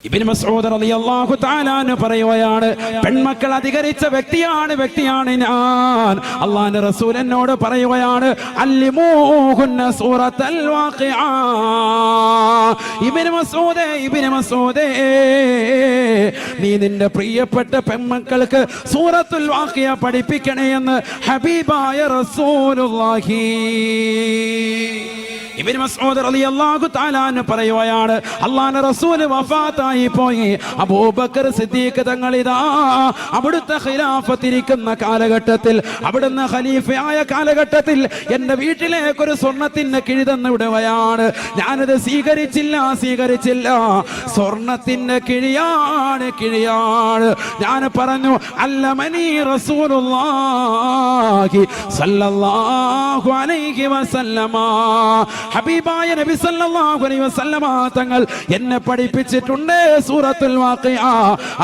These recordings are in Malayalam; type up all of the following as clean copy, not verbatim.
ഇബ്നു മസ്ഊദ് റളിയല്ലാഹു തആല അൻഹു പറയുകയാണ്, പെൺമക്കൾ അധികരിച്ച വ്യക്തിയാണ് ഞാൻ. അല്ലാഹുവിന്റെ റസൂൽ എന്നോട് പറയുകയാണ്, അല്ലിമൂഹുന്ന സൂറത്തുൽ വാഖിഅ. ഇബ്നു മസ്ഊദേ നീ നിന്റെ പ്രിയപ്പെട്ട പെൺമക്കൾക്ക് സൂറത്തുൽ വാഖിഅ പഠിപ്പിക്കണേ എന്ന് ഹബീബായ റസൂലുള്ളാഹി. ഇബ്നു മസ്ഊദ് റളിയല്ലാഹു തആല അൻഹു പറയുകയാണ്, അല്ലാഹുവിന്റെ റസൂൽ വഫാത്തായി പോയി. അബൂബക്കർ സിദ്ദീഖ് തങ്ങൾ ഇതാ അവിടുത്തെ ഖിലാഫത്തിരിക്കുന്ന കാലഘട്ടത്തിൽ, അവിടുന്ന് ഖലീഫയായ കാലഘട്ടത്തിൽ എൻ്റെ വീട്ടിലേക്ക് ഒരു സ്വർണത്തിന് കിഴി തന്നു വിടുകയാണ്. ഞാനത് സ്വീകരിച്ചില്ല. സ്വർണത്തിന്റെ കിഴിയാണ്. ഞാൻ പറഞ്ഞു, അല്ലമനി റസൂലുള്ളാഹി സ്വല്ലല്ലാഹു അലൈഹി വസല്ലമ, ഹബീബായ നബി സല്ലല്ലാഹു അലൈഹി വസല്ലമ തങ്ങൾ എന്നെ പഠിപ്പിച്ചിട്ടുണ്ട് സൂറത്തുൽ വാഖിഅ.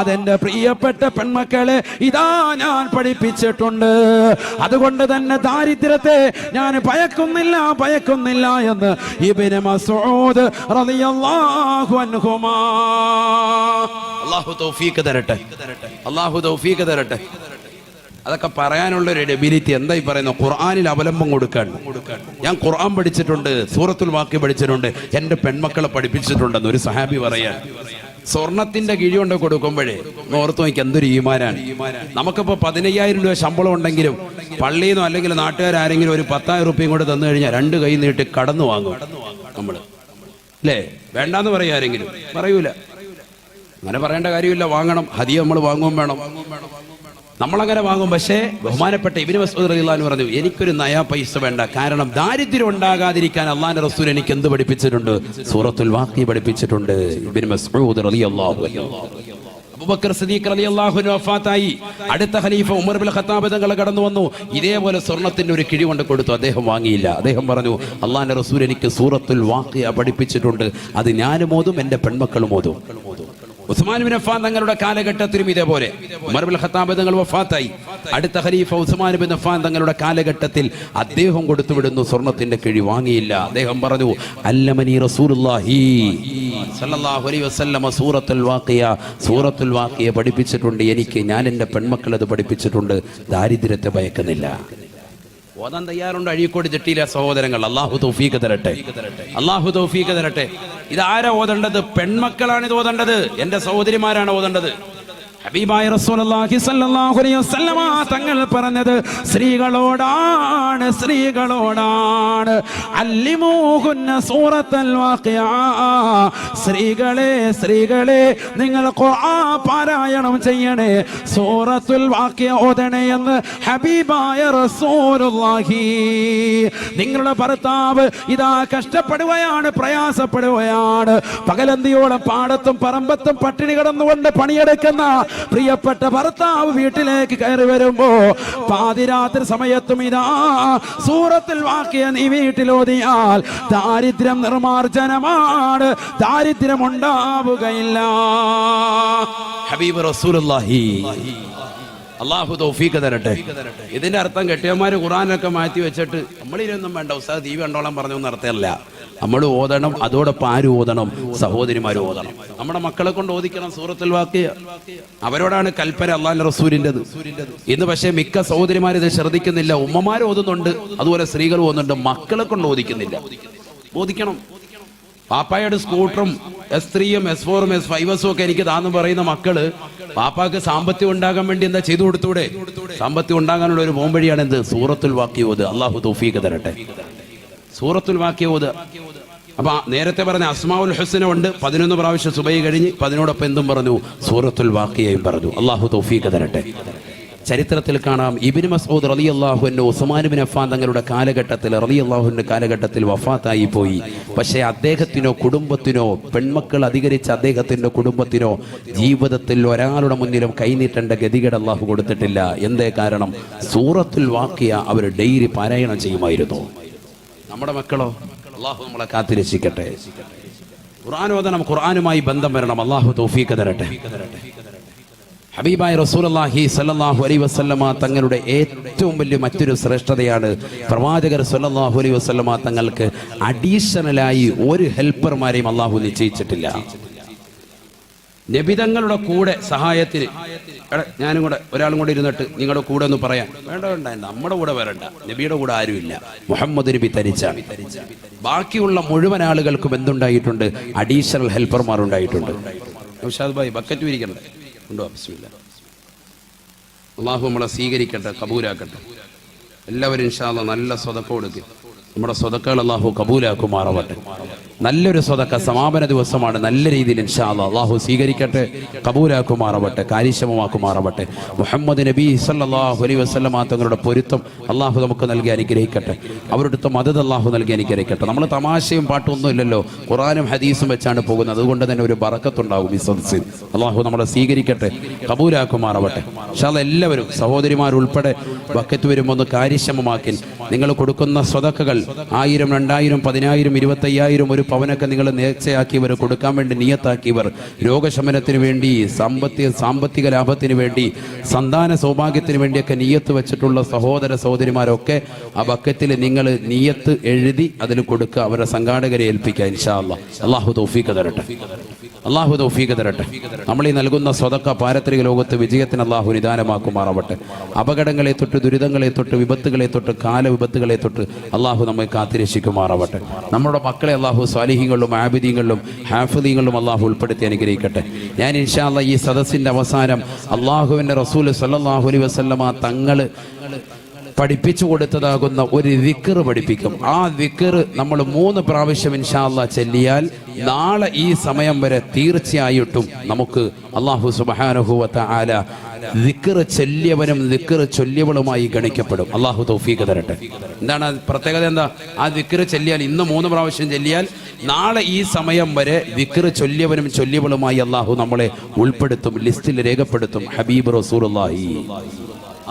അതെന്റെ പ്രിയപ്പെട്ട പെൺമക്കളെ ഇതാ ഞാൻ പഠിപ്പിച്ചിട്ടുണ്ട്. അതുകൊണ്ട് തന്നെ ദാരിദ്ര്യത്തെ ഞാൻ ഭയക്കുന്നില്ല എന്ന് ഇബ്നു മസ്ഊദ് റളിയല്ലാഹു അൻഹുമാ. അല്ലാഹു തൗഫീഖ് തരട്ടെ. അതൊക്കെ പറയാനുള്ളൊരു എബിലിറ്റി എന്തായി പറയുന്നത്? ഖുർആനിൽ അവലംബം കൊടുക്കാൻ. ഞാൻ ഖുർആൻ പഠിച്ചിട്ടുണ്ട്, സൂറത്തുൽ വാഖിഅ പഠിച്ചിട്ടുണ്ട്, എൻ്റെ പെൺമക്കളെ പഠിപ്പിച്ചിട്ടുണ്ടെന്ന് ഒരു സഹാബി പറയാൻ. സ്വർണത്തിന്റെ കിഴി കൊണ്ട് കൊടുക്കുമ്പോഴേ ഓർത്ത് നോക്കി എന്തൊരു ഈമാനാണ്. നമുക്കിപ്പോൾ 15,000 രൂപ ശമ്പളം ഉണ്ടെങ്കിലും പള്ളിയിൽ നിന്നോ അല്ലെങ്കിൽ നാട്ടുകാരെങ്കിലും ഒരു 10,000 രൂപയും കൂടെ തന്നു കഴിഞ്ഞാൽ 2 കൈ നീട്ടി കടന്നു വാങ്ങും നമ്മൾ, അല്ലേ? വേണ്ടാന്ന് പറയാ ആരെങ്കിലും? പറയൂല. അങ്ങനെ പറയേണ്ട കാര്യമില്ല. വാങ്ങണം. ഹദിയ നമ്മൾ വാങ്ങുകയും വേണം. നമ്മളങ്ങനെ വാങ്ങും. പക്ഷേ ബഹുമാനപ്പെട്ട ഇബ്നു മസ്ഊദ് റളിയല്ലാഹു അൻഹു പറഞ്ഞു, എനിക്കൊരു നയാ പൈസ വേണ്ട. കാരണം ദാരിദ്ര്യം ഉണ്ടാകാതിരിക്കാൻ അല്ലാഹുവിന്റെ റസൂൽ എനിക്ക് എന്ത് പഠിപ്പിച്ചിട്ടുണ്ട്? സൂറത്തുൽ വാഖിഅ പഠിപ്പിച്ചിട്ടുണ്ട്. ഇബ്നു മസ്ഊദ് റളിയല്ലാഹു അൻഹു. അബൂബക്കർ സിദ്ദീഖ് റളിയല്ലാഹു അൻഹു വഫാത്തായി. അടുത്ത ഖലീഫ ഉമർ ഇബ്നുൽ ഖത്താബ് തങ്ങൾ കടന്നു വന്നു. ഇതേപോലെ സ്വർണത്തിന്റെ ഒരു കിഴി കൊണ്ട് കൊടുത്തു. അദ്ദേഹം വാങ്ങിയില്ല. അദ്ദേഹം പറഞ്ഞു, അല്ലാഹുവിന്റെ റസൂൽ എനിക്ക് സൂറത്തുൽ വാഖിഅ പഠിപ്പിച്ചിട്ടുണ്ട്. അത് ഞാനും ഓതും, എൻ്റെ പെൺമക്കളും ഓതും. ഉസ്മാൻ ബിൻ അഫ്ഫാൻ തങ്ങളുടെ കാലഘട്ടത്തിലും ഇതേപോലെ ഉമർ ഇബ്നുൽ ഖത്താബ് തങ്ങൾ വഫാത്തായി. അടുത്ത ഖലീഫ ഉസ്മാൻ ബിൻ അഫ്ഫാൻ തങ്ങളുടെ കാലഘട്ടത്തിൽ അദ്ദേഹം കൊടുത്തുവിടുന്നു. സ്വർണത്തിന്റെ കിഴി വാങ്ങിയില്ല. അദ്ദേഹം പറഞ്ഞു, അല്ലമനി റസൂലുള്ളാഹി സ്വല്ലല്ലാഹു അലൈഹി വസല്ലം സൂറത്തുൽ വാഖിഅ പഠിപ്പിച്ചിട്ടുണ്ട് എനിക്ക്. ഞാൻ എൻ്റെ പെൺമക്കൾ അത് പഠിപ്പിച്ചിട്ടുണ്ട്. ദാരിദ്ര്യത്തെ ഭയക്കുന്നില്ല. ഓതാൻ തയ്യാറുണ്ട് അഴീക്കോട് ജട്ടിയിലെ സഹോദരങ്ങൾ. അല്ലാഹു തൗഫീഖ് തരട്ടെ. ഇതാരാ ഓതേണ്ടത്? പെൺമക്കളാണ് ഇത് ഓതേണ്ടത്. എൻ്റെ സഹോദരിമാരാണ് ഓതേണ്ടത്. ഹബീബായ റസൂലുള്ളാഹി സ്വല്ലല്ലാഹു അലൈഹി വസല്ലമ തങ്ങൾ പറഞ്ഞത് സ്ത്രീകളോടാണ്. അല്ലിമൂഹുന്ന സൂറത്തുൽ വാഖിഅ. സ്ത്രീകളെ നിങ്ങൾ ഖുർആൻ പാരായണം ചെയ്യണേ, സൂറത്തുൽ വാഖിഅ ഓതണേ എന്ന് ഹബീബായ റസൂലുള്ളാഹി. നിങ്ങളുടെ ഭർത്താവ് ഇതാ കഷ്ടപ്പെടുകയാണ്, പ്രയാസപ്പെടുകയാണ്. പകലന്തിയോളം പാടത്തും പറമ്പത്തും പട്ടിണി കിടന്നുകൊണ്ട് പണിയെടുക്കുന്ന പ്രിയപ്പെട്ട ഭർത്താവ് വീട്ടിലേക്ക് കയറി വരുമ്പോ പാതിരാത്രി സമയത്തും ഇതാ സൂറത്തുൽ വാഖിഅ നീ വീട്ടിലോതിയാൽ ദാരിദ്ര്യം നിർമാർജനമാണ്, ദാരിദ്ര്യം ഉണ്ടാവുകയില്ല. ഹബീബ് റസൂലുള്ളാഹി. അല്ലാഹു തൗഫീഖ് തരട്ടെ. ഇതിന്റെ അർത്ഥം കെട്ടിയന്മാര് ഖുർആനൊക്കെ മാറ്റി വെച്ചിട്ട് നമ്മളിതൊന്നും വേണ്ട, ഉസ്താദ് ടി വി കണ്ടോളാൻ പറഞ്ഞു നടത്തല്ല. നമ്മൾ ഓതണം. അതോടൊപ്പം ആര് ഓതണം? സഹോദരിമാർ ഓതണം. നമ്മുടെ മക്കളെ കൊണ്ട് ഓദിക്കണം സൂറത്തുൽ വാഖിഅ. അവരോടാണ് കൽപ്പന അല്ലാഹുവിന്റെ റസൂലിൻ്റെത്. ഇന്ന് പക്ഷേ മിക്ക സഹോദരിമാർ ഇത് ശ്രദ്ധിക്കുന്നില്ല. ഉമ്മമാർ ഓതുന്നുണ്ട്, അതുപോലെ സ്ത്രീകൾ ഓതുന്നുണ്ട്, മക്കളെ കൊണ്ട് ഓദിക്കുന്നില്ല. ഓദിക്കണം. പാപ്പായുടെ സ്കൂട്ടറും S3-ഉം S4-ഉം S5-ഉം ഒക്കെ എനിക്ക് താന്ന് പറയുന്ന മക്കള് പാപ്പാക്ക് സാമ്പത്തികം ഉണ്ടാകാൻ വേണ്ടി എന്താ ചെയ്തു കൊടുത്തൂടെ? സാമ്പത്തികം ഉണ്ടാകാനുള്ള ഒരു പോംവഴിയാണ് എന്ത്? സൂറത്തുൽ വാഖിഅ ഓത്. അല്ലാഹു തൗഫീഖ് തരട്ടെ. സൂറത്തുൽ വാഖിഅ ഓത്. അപ്പൊ നേരത്തെ പറഞ്ഞ അസ്മാഉൽ ഹുസ്ന ഉണ്ട്, 11 പ്രാവശ്യം സുബഹി കഴിഞ്ഞ് 15 എന്തും പറഞ്ഞു? സൂറത്തുൽ വാഖിഅയും പറഞ്ഞു. അല്ലാഹു തൗഫീഖ് തരട്ടെ. ചരിത്രത്തിൽ കാണാം, ഇബ്നു മസ്ഊദ് റളിയല്ലാഹു അൻഹു ഉസ്മാൻ ബിൻ അഫ്ഫാൻ തങ്ങളുടെ കാലഘട്ടത്തിൽ വഫാത്തായി പോയി. പക്ഷേ അദ്ദേഹത്തിനോ കുടുംബത്തിനോ, പെൺമക്കൾ അധികരിച്ച അദ്ദേഹത്തിന്റെ കുടുംബത്തിനോ ജീവിതത്തിൽ ഒരാളുടെ മുന്നിലും കൈനീട്ടേണ്ട ഗതികേട് അല്ലാഹു കൊടുത്തിട്ടില്ല. എന്തേ കാരണം? സൂറത്തുൽ വാഖിഅ അവർ ഡെയിലി പാരായണം ചെയ്യുമായിരുന്നു. നമ്മുടെ മക്കളോ? അല്ലാഹു നമ്മളെ കാത്തിരക്ഷിക്കട്ടെ. ഖുർആൻ ഓതണം, ഖുർആനുമായി ബന്ധം വരണം. അല്ലാഹു തൗഫീഖ് തരട്ടെ. ഹബീബായ റസൂലുള്ളാഹി സ്വല്ലല്ലാഹു അലൈഹി വസല്ലമ തങ്ങളുടെ ഏറ്റവും വലിയ മറ്റൊരു ശ്രേഷ്ഠതയാണ് പ്രവാചകർ സ്വല്ലല്ലാഹു അലൈഹി വസല്ലമ തങ്ങൾക്ക് അഡീഷണലായി ഒരു ഹെൽപ്പർമാരെയും അല്ലാഹു നിശ്ചയിച്ചിട്ടില്ല. നബിതങ്ങളുടെ കൂടെ സഹായത്തിന് ഞാനും കൂടെ ഒരാളും കൂടെ ഇരുന്നിട്ട് നിങ്ങളുടെ കൂടെ ഒന്ന് പറയാൻ വേണ്ട, നമ്മുടെ കൂടെ വരണ്ട, നബിയുടെ കൂടെ ആരുമില്ല, മുഹമ്മദ് നബി തരിച്ച. ബാക്കിയുള്ള മുഴുവൻ ആളുകൾക്കും എന്തുണ്ടായിട്ടുണ്ട്? അഡീഷണൽ ഹെൽപ്പർമാർ ഉണ്ടായിട്ടുണ്ട്. നൗഷാദ് ഭായ് ബക്കറ്റ് വിരിക്കണ്ടേ? ഉണ്ടോ? ബിസ്മില്ലാ. അള്ളാഹു നമ്മളെ സ്വീകരിക്കട്ടെ, കബൂലാക്കട്ടെ. എല്ലാവരും ഇൻഷാ അല്ലാഹ് നല്ല സ്വതക്ക കൊടുക്കുക. നമ്മുടെ സ്വതക്കകൾ അള്ളാഹു കബൂലാക്കുമാറാവട്ടെ. നല്ലൊരു സ്വതക്ക സമാപന ദിവസമാണ്. നല്ല രീതിയിൽ ഇൻഷാ അല്ലാഹ് അള്ളാഹു സ്വീകരിക്കട്ടെ, കബൂലാക്കുമാറാവട്ടെ, കാര്യക്ഷമമാക്കുമാറാവട്ടെ. മുഹമ്മദ് നബി സല്ലല്ലാഹു അലൈഹി വസല്ലമ തങ്ങളുടെ പൊരുത്തം അള്ളാഹു നമുക്ക് നൽകി അനുഗ്രഹിക്കട്ടെ. അവരുടെ മദദ് അള്ളാഹു നൽകി അനുഗ്രഹിക്കട്ടെ. നമ്മൾ തമാശയും പാട്ടൊന്നും ഇല്ലല്ലോ, ഖുർആനും ഹദീസും വെച്ചാണ് പോകുന്നത്. അതുകൊണ്ട് തന്നെ ഒരു ബറക്കത്തുണ്ടാകും ഈ സദസ്സിൽ. അള്ളാഹു നമ്മളെ സ്വീകരിക്കട്ടെ, കബൂലാക്കുമാറാവട്ടെ. ഇൻഷാ അല്ലാഹ് എല്ലാവരും സഹോദരിമാരുൾപ്പെടെ ബക്കറ്റ് വരുമ്പോൾ ഒന്ന് കാര്യക്ഷമമാക്കി നിങ്ങൾ കൊടുക്കുന്ന സ്വതക്കകൾ 1000, 2000, 10,000, 25,000, ഒരു പവനൊക്കെ നിങ്ങൾ നേർച്ചയാക്കിയവർ, കൊടുക്കാൻ വേണ്ടി നിയത്താക്കിയവർ, രോഗശമനത്തിന് വേണ്ടി, സാമ്പത്തിക ലാഭത്തിന് വേണ്ടി, സന്താന സൗഭാഗ്യത്തിന് വേണ്ടിയൊക്കെ നിയത്ത് വെച്ചിട്ടുള്ള സഹോദര സഹോദരിമാരൊക്കെ ആ ബക്കറ്റിൽ നിങ്ങൾ നിയത്ത് എഴുതി അതിൽ കൊടുക്കുക. അവരുടെ സംഘാടകരെ ഏൽപ്പിക്കുക. ഇൻഷാ അല്ലാഹ്. അള്ളാഹു തൗഫീഖ് തരട്ടെ, അള്ളാഹു തൗഫീഖ് തരട്ടെ. നമ്മൾ ഈ നൽകുന്ന സ്വതക്ക പാരത്രിക ലോകത്ത് വിജയത്തിന് അള്ളാഹു നിദാനമാക്കുമാറാവട്ടെ. അപകടങ്ങളെ തൊട്ട്, ദുരിതങ്ങളെ തൊട്ട്, വിപത്തുകളെ തൊട്ട്, കാലവിപത്തുകളെ തൊട്ട് അള്ളാഹു നമ്മെ കാത്തിരക്ഷിക്കുമാറാവട്ടെ. നമ്മുടെ മക്കളെ അള്ളാഹു സ്വാലിഹീങ്ങളിലും ആബിദീങ്ങളിലും ഹാഫിദീങ്ങളിലും അള്ളാഹു ഉൾപ്പെടുത്തി അനുഗ്രഹിക്കട്ടെ. ഞാൻ ഇൻഷാ അല്ലാഹ് ഈ സദസ്സിന്റെ അവസാനം അള്ളാഹുവിന്റെ റസൂൽ സല്ലല്ലാഹു അലൈഹി വസല്ലമ തങ്ങൾ പഠിപ്പിച്ചു കൊടുത്തതാകുന്ന ഒരു ദിക്ർ പഠിപ്പിക്കും. ആ ദിക്ർ നമ്മൾ 3 പ്രാവശ്യം ഇൻഷാ അല്ലാഹ് ചൊല്ലിയാൽ നാളെ ഈ സമയം വരെ തീർച്ചയായിട്ടും നമുക്ക് അല്ലാഹു സുബ്ഹാനഹു വ തആല ദിക്ർ ചൊല്ലിയവനും ദിക്ർ ചൊല്ലിയവളുമായി ഗണിക്കപ്പെടും. അല്ലാഹു തൗഫീഖ് തരട്ടെ. എന്താണ് പ്രത്യേകത? എന്താ? ആ ദിക്ർ ചൊല്ലിയാൽ, ഇന്ന് 3 പ്രാവശ്യം ചൊല്ലിയാൽ നാളെ ഈ സമയം വരെ ദിക്ർ ചൊല്ലിയവനും ചൊല്ലിയവളുമായി അല്ലാഹു നമ്മളെ ഉൾപ്പെടുത്തും, ലിസ്റ്റിൽ രേഖപ്പെടുത്തും. ഹബീബ് റസൂലുള്ളാഹി.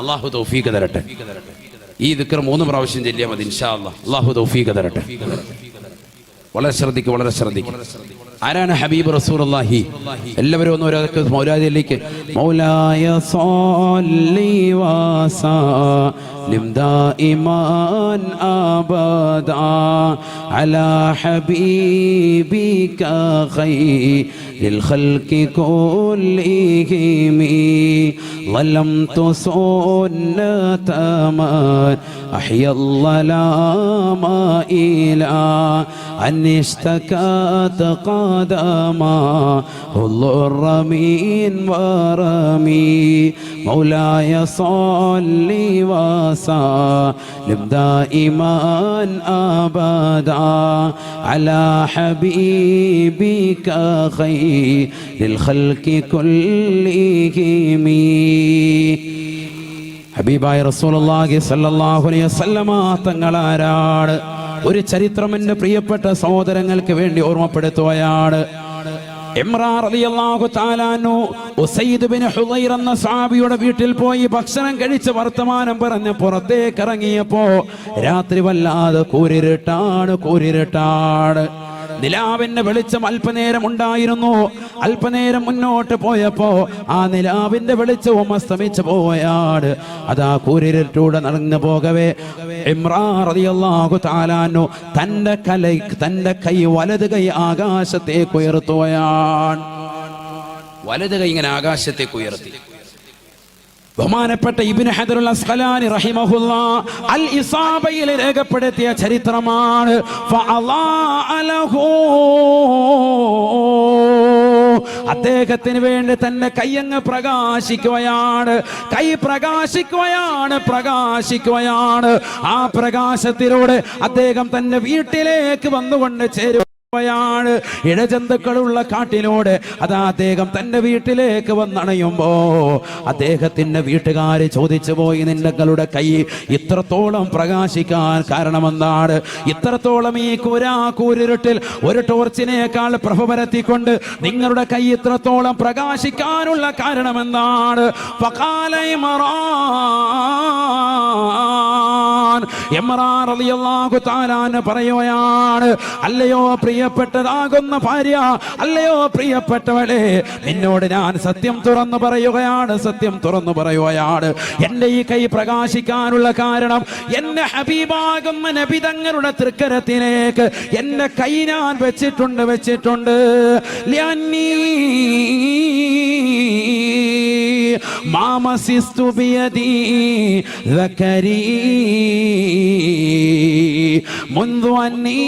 അല്ലാഹു തൗഫീഖ് തരട്ടെ. ഈ ദിക്ർ 3 പ്രാവശ്യം ചൊല്ലിയാൽ മതി ഇൻഷാ അല്ലാഹ്. അല്ലാഹു തൗഫീഖ് തരട്ടെ. വളരെ ശ്രദ്ധിക്കുക, വളരെ ശ്രദ്ധിക്കുക. ആരാണ് ഹബീബ് റസൂലുള്ളാഹി? എല്ലാവരും ഒന്ന് ഒരാൾക്ക് മൗലാദിയിലേക്ക് മൗലായ സ്വല്ലി വസല്ലിം ദായിമൻ അബദാ അലാ ഹബീബിക ഖൈറിൽ ഖൽഖി കുല്ലിഹിം ളലംതു സുന്നതമൻ അഹ്യല്ലലാമ ഇലാ അനിഷ്തകാത قدما الضر من ورمي مولاي صل وسلم دائما أبدا على حبيبك خير الخلق كلهم. ഹബീബായ റസൂലുള്ളാഹി സ്വല്ലല്ലാഹു അലൈഹി വസല്ലമ തങ്ങളാരാണ്? ഒരു ചരിത്രം എൻ്റെ പ്രിയപ്പെട്ട സഹോദരങ്ങൾക്ക് വേണ്ടി ഓർമ്മപ്പെടുത്തുകയാണ്. ഇമ്രാൻ റളിയല്ലാഹു തആല അൻഹു ഉസൈദ് ബിൻ ഹുദൈർ എന്ന സ്വഹാബിയുടെ വീട്ടിൽ പോയി ഭക്ഷണം കഴിച്ച് വർത്തമാനം പറഞ്ഞ് പുറത്തേക്ക് ഇറങ്ങിയപ്പോ രാത്രി വല്ലാതെ കൂരിരുട്ടാണ്. നിലാവിന്റെ വെളിച്ചം അല്പനേരം ഉണ്ടായിരുന്നു. അല്പനേരം മുന്നോട്ട് പോയപ്പോ ആ നിലാവിന്റെ വെളിച്ചവും അസ്തമിച്ചു പോയാണ്. അതാ കൂരിരുട്ടൂടെ നടന്നു പോകവേ ഇമ്രാൻ റളിയല്ലാഹു തആല അൻഹു തന്റെ കൈ വലത് കൈ ആകാശത്തേക്ക് ഉയർത്തുകയാണ്. വലത് കൈ ഇങ്ങനെ ആകാശത്തേക്ക് ഉയർത്തി. ബഹുമാനപ്പെട്ട ഇബ്നു ഹജറുൽ അസ്ഖലാനി റഹിമഹുല്ലാഹ് അൽ ഇസാബയിൽ രേഖപ്പെടുത്തിയ ചരിത്രമാണ്. ഫഅളാഅലഹു, അദ്ദേഹത്തിന് വേണ്ടി തന്റെ കൈയങ്ങ് പ്രകാശിക്കുകയാണ്. കൈ പ്രകാശിക്കുകയാണ്. ആ പ്രകാശത്തിലൂടെ അദ്ദേഹം തന്റെ വീട്ടിലേക്ക് വന്നുകൊണ്ട് ചേരും. ഇഴജന്തുക്കളുള്ള കാട്ടിലൂടെ അതാ അദ്ദേഹം തന്റെ വീട്ടിലേക്ക് വന്നണയുമ്പോ അദ്ദേഹത്തിന്റെ വീട്ടുകാര് ചോദിച്ചു പോയി, നിങ്ങളുടെ കൈ ഇത്രത്തോളം പ്രകാശിക്കാൻ കാരണമെന്താണ്? ഇത്രത്തോളം ഈ കൂരിരുട്ടിൽ ഒരു ടോർച്ചിനേക്കാൾ പ്രഭ പരത്തിക്കൊണ്ട് നിങ്ങളുടെ കൈ ഇത്രത്തോളം പ്രകാശിക്കാനുള്ള കാരണമെന്താണ്? ഫഖാല ഇമ്രാൻ റളിയല്ലാഹു തആല പറയുകയാണ്, അല്ലയോ പ്രിയപ്പെട്ടതാകുന്ന ഭാര്യ, അല്ലയോ പ്രിയപ്പെട്ടവളെ, നിന്നോട് ഞാൻ സത്യം തുറന്നു പറയുകയാണ്. എന്റെ ഈ കൈ പ്രകാശിക്കാനുള്ള കാരണം എന്റെ ഹബീബാകുന്ന നബി തങ്ങളുടെ തൃക്കരത്തിലേക്ക് എന്റെ കൈ ഞാൻ വെച്ചിട്ടുണ്ട്. ലഅന്നീ മാ മസിസ്തു ബിയദി ദക്കരി മുൻദു അന്നി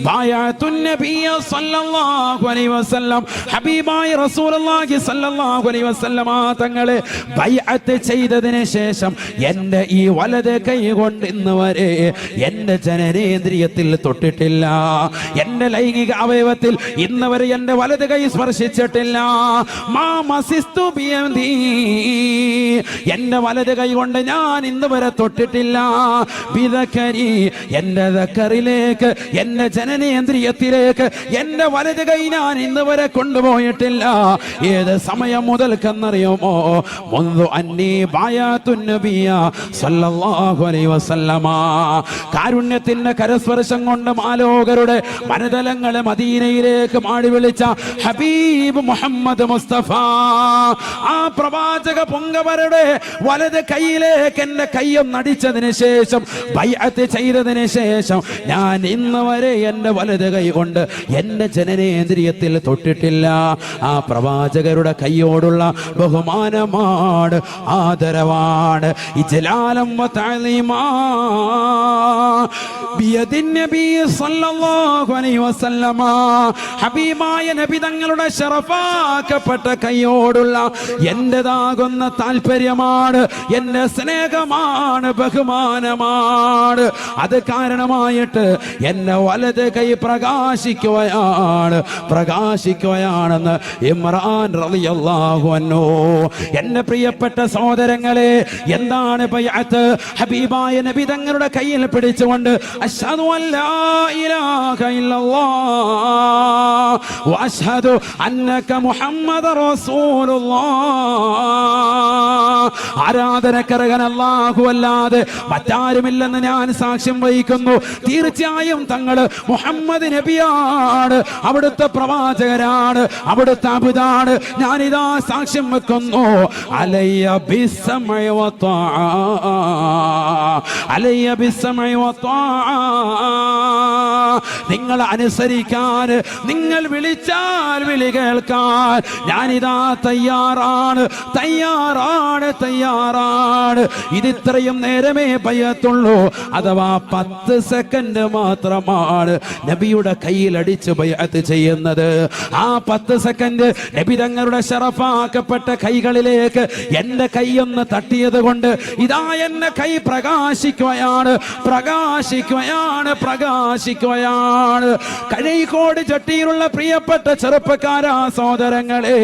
ബായഅതു നബിയ സല്ലല്ലാഹു അലൈഹി വസല്ലം. ഹബീബായ റസൂലുള്ളാഹി സല്ലല്ലാഹു അലൈഹി വസല്ലമ തങ്ങളെ ബൈഅത്ത് ചെയ്തതിന് ശേഷം എൻ്റെ ഈ വലത് കൈ കൊണ്ട് ഇന്ന് വരെ എൻ്റെ ജനനേന്ദ്രിയത്തിൽ തൊട്ടിട്ടില്ല. എൻ്റെ ലൈംഗിക അവയവത്തിൽ ഇന്ന് വരെ എൻ്റെ വലത് കൈ സ്പർശിച്ചിട്ടില്ല. മാ മസിസ്തു ബിയദി, എൻ്റെ വലത് കൈ കൊണ്ട് ഞാൻ ഇന്ന് വരെ തൊട്ടിട്ടില്ല. ബിദക്കരി, എൻ്റെ ദക്കറിലേക്ക്, എൻ്റെ ജനനേന്ദ്രിയത്തിലേക്ക് എൻ്റെ വലത് കൈ ഞാൻ ഇന്ന് വരെ കൊണ്ടുപോയിട്ടില്ല. ഏത് സമയം മുതൽക്കെന്നറിയുമോ? മുൻദു അന്നി ബായഅതു നബിയ സല്ലല്ലാഹു അലൈഹി വസല്ലമ. കാരുണ്യത്തിന്റെ കരസ്പർശം കൊണ്ട് മാലോകരുടെ മനതലങ്ങളെ മദീനയിലേക്ക് മാടി വിളിച്ച ഹബീബ് മുഹമ്മദ് മുസ്തഫ, ആ പ്രവാചക പൊങ്കവരുടെ വലത് കൈയിലേക്ക് എൻ്റെ കയ്യും നടിച്ചതിന് ശേഷം, ബൈഅത്ത് ചെയ്തതിന് ശേഷം ഞാൻ ഇന്ന് വരെ എൻ്റെ വലത് കൈ കൊണ്ട് എൻ്റെ ജനനേന്ദ്രിയത്തിൽ തൊട്ടിട്ടില്ല. ആ പ്രവാചകരുടെ കൈയോടുള്ള ബഹുമാനമാണ്, ആദരവാണ്. ഇജ്ലാലം വ തഅലീമാ ബിയദിൻ നബി സല്ലല്ലാഹു അലൈഹി വസല്ലമ. ഹബീബായ നബി തങ്ങളുടെ ശറഫാക്കപ്പെട്ട കൈയോടുള്ള എന്റേതാകുന്ന താല്പര്യമാണ്, എന്റെ സ്നേഹമാണ്, ബഹുമാനമാണ്. അത് കാരണമായിട്ട് എന്നെ വലത് കൈ പ്രകാശിക്കുകയാണെന്ന് ഇമ്രാൻ റളിയല്ലാഹു അൻഹു. എന്റെ പ്രിയപ്പെട്ട സഹോദരങ്ങളെ, എന്താണ് ബൈഅത്ത്? ഹബീബായ നബി തങ്ങളുടെ കയ്യിൽ പിടിച്ചുകൊണ്ട് അശ്ഹദു അല്ലാ ഇലാഹ ഇല്ലല്ലാഹ് വ അശ്ഹദു അന്നക മുഹമ്മദർ റസൂലുള്ളാഹ്, ആരാധനക്കർഹൻ അല്ലാഹു അല്ലാതെ മറ്റാരുമില്ലെന്ന് ഞാൻ സാക്ഷ്യം വഹിക്കുന്നു. തീർച്ചയായും തങ്ങൾ മുഹമ്മദ് നബിയാണ്, അവിടുത്തെ പ്രവാചകരാണ്, അവിടുത്തെ അബുദാണ്. ഞാനിതാ സാക്ഷ്യം വെക്കുന്നു. അലയ്യ ബിസ്സമഇ വ ത്വാഅ, അലയ്യ ബിസ്സമഇ വ ത്വാഅ. നിങ്ങൾ അനുസരിക്കാൻ, നിങ്ങൾ വിളിച്ചാൽ വിളി കേൾക്കാൻ ഞാനിതാ തയ്യാറാണ്. ഇതിത്രയും നേരമേ ബൈഅത്തുള്ളൂ, അഥവാ 10 സെക്കൻഡ് മാത്രമാണ് നബിയുടെ കയ്യിൽ അടിച്ച് ബൈഅത്ത് ചെയ്യുന്നത്. ആ 10 സെക്കൻഡ് നബി തങ്ങളുടെ ശറഫാക്കപ്പെട്ട കൈകളിലേക്ക് എൻ്റെ കൈയൊന്ന് തട്ടിയത് കൊണ്ട് ഇതാ എന്നെ കൈ പ്രകാശിക്കുകയാണ്. കഴിക്കോട് ചട്ടിയിലുള്ള പ്രിയപ്പെട്ട ചെറുപ്പക്കാരാ സഹോദരങ്ങളെ,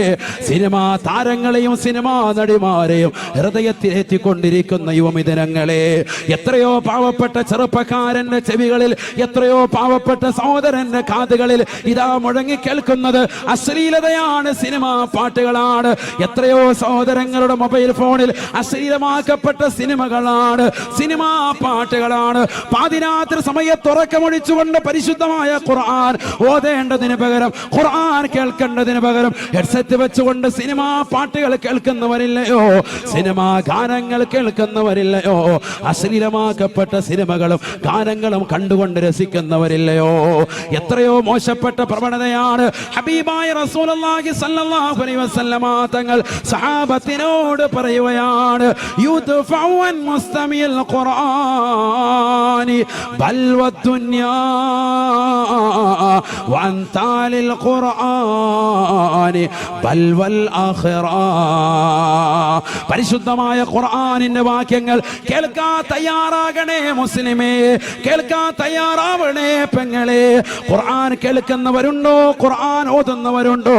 സിനിമാ താരങ്ങളെയും സിനിമാ നടിമാരെയും ഹൃദയത്തിലെത്തിക്കൊണ്ടിരിക്കുന്ന യുവമിഥുനങ്ങളെ, എത്രയോ പാവപ്പെട്ട ചെറുപ്പക്കാരന്റെ ചെവികളിൽ, എത്രയോ പാവപ്പെട്ട സഹോദരന്റെ കാതുകളിൽ ഇതാ മുഴങ്ങി കേൾക്കുന്നത് അശ്ലീലതയാണ്, സിനിമാ പാട്ടുകളാണ്. എത്രയോ സഹോദരങ്ങളുടെ മൊബൈൽ ഫോണിൽ അശ്ലീലമാക്കപ്പെട്ട സിനിമകളാണ്, സിനിമാ പാട്ടുകളാണ്. പാതിരാത്രി സമയത്ത് ഉറക്കമൊഴിച്ചുകൊണ്ട് പരിശുദ്ധമായ ഖുർആൻ ഓതേണ്ടതിന് പകരം, ഖുർആൻ കേൾക്കേണ്ടതിന് പകരം ഹെഡ്സെറ്റ് വെച്ചുകൊണ്ട് സിനിമാ പാട്ടുകൾ കേൾക്കുന്നവരില്ലയോ? സിനിമാ ഗാനങ്ങൾ കേൾക്കുന്നവരില്ലയോ? അശ്ലീലമാക്കപ്പെട്ട സിനിമകളും ഗാനങ്ങളും കണ്ടുകൊണ്ട് രസിക്കുന്നവരില്ലയോ? എത്രയോ മോശപ്പെട്ട പ്രവണതയാണ്. ഹബീബായ റസൂലുള്ളാഹി സ്വല്ലല്ലാഹു അലൈഹി വസല്ലമ തങ്ങൾ സഹാബത്തിനോട് പറയുകയാണ്, യുദ്ഫഉ അൻ മുസ്തമിൽ ഖുർആനി ബൽ വദ്ദുനിയാ വഅൻ താലിൽ ഖുർആനി ബൽ വൽ ആഖിറ. പരിശുദ്ധമായ ഖുർആനിന്റെ വാക്യങ്ങൾ കേൾക്കാൻ തയ്യാറാകണേ മുസ്ലിമേ, കേൾക്കാൻ തയ്യാറാവണേ പെങ്ങളെ. ഖുർആൻ കേൾക്കുന്നവരുണ്ടോ? ഖുർആൻ ഓതുന്നവരുണ്ടോ?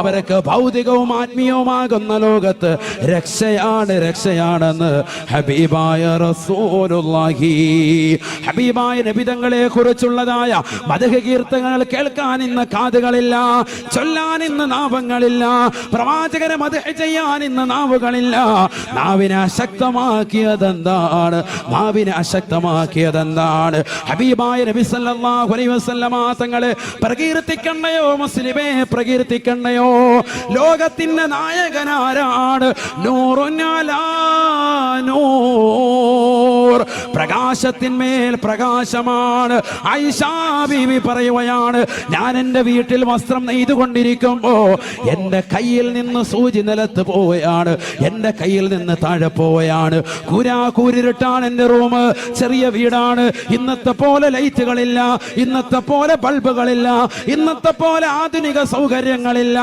അവർക്ക് ഭൗതികവും ആത്മീയവുമാകുന്ന ലോകത്ത് രക്ഷയാണെന്ന് ഹബീബായ റസൂലുള്ളാഹി. ഹബീബായ നബി തങ്ങളെ കുറിച്ചുള്ളതായ മദ്ഹ് കീർത്തനങ്ങൾ കേൾക്കാൻ ഇന്ന് കാതുകളില്ല, ചൊല്ലാൻ ഇന്ന് നാവുകളില്ല, പ്രവാചകരെ മദ്ഹ് ചെയ്യാൻ ഇന്ന് നാവുകളില്ല. നാവിനെ അശക്തമാക്കിയതെന്താണ്? ഹബീബായ നബി സല്ലല്ലാഹു അലൈഹി വസല്ലമ തങ്ങളെ പ്രകീർത്തിക്കണ്ടയോ മുസ്ലിമേ, പ്രകീർത്തിക്കണ്ടയോ? ലോകത്തിന്റെ നായകനാരാണ്? നൂറുൻ അലാ നൂർ, നൂർ, പ്രകാശത്തിന്മേൽ പ്രകാശമാണ്. ആയിഷാ ബീവി പറയുകയാണ്, ഞാൻ എൻ്റെ വീട്ടിൽ വസ്ത്രം നെയ്തുകൊണ്ടിരിക്കുമ്പോ എൻ്റെ കയ്യിൽ നിന്ന് സൂചി നിലത്ത് പോവുകയാണ്, എൻ്റെ കയ്യിൽ നിന്ന് താഴെ പോവുകയാണ്. കൂരിരുട്ടാണ് എൻ്റെ റൂം, ചെറിയ വീടാണ്. ഇന്നത്തെ പോലെ ലൈറ്റുകളില്ല, ഇന്നത്തെ പോലെ ബൾബുകളില്ല, ഇന്നത്തെ പോലെ ആധുനിക സൗകര്യങ്ങളില്ല.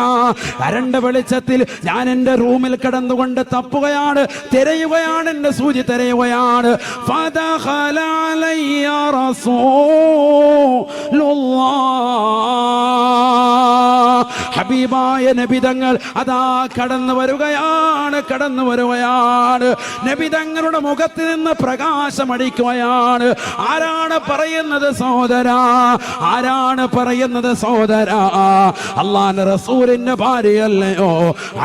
കരണ്ട് വെളിച്ചത്തിൽ ഞാൻ എൻ്റെ റൂമിൽ കിടന്നുകൊണ്ട് തപ്പുകയാണ്, തിരയുകയാണ്, എൻ്റെ സൂചി തിരയുകയാണ്. ഫദഖല അലയ്യ റസൂലുള്ളാഹ്, ഹബീബായ നബി തങ്ങൾ അതാ കടന്നു വരുകയാണ്. നബി തങ്ങളുടെ മുഖത്ത് നിന്ന് പ്രകാശമടിക്കുകയാണ്. ആരാണ് പറയുന്നത് സഹോദരാ? ആരാണ് പറയുന്നത് സഹോദരാ? അല്ലാഹുവിന്റെ റസൂലിന്റെ ഭാര്യയല്ലയോ,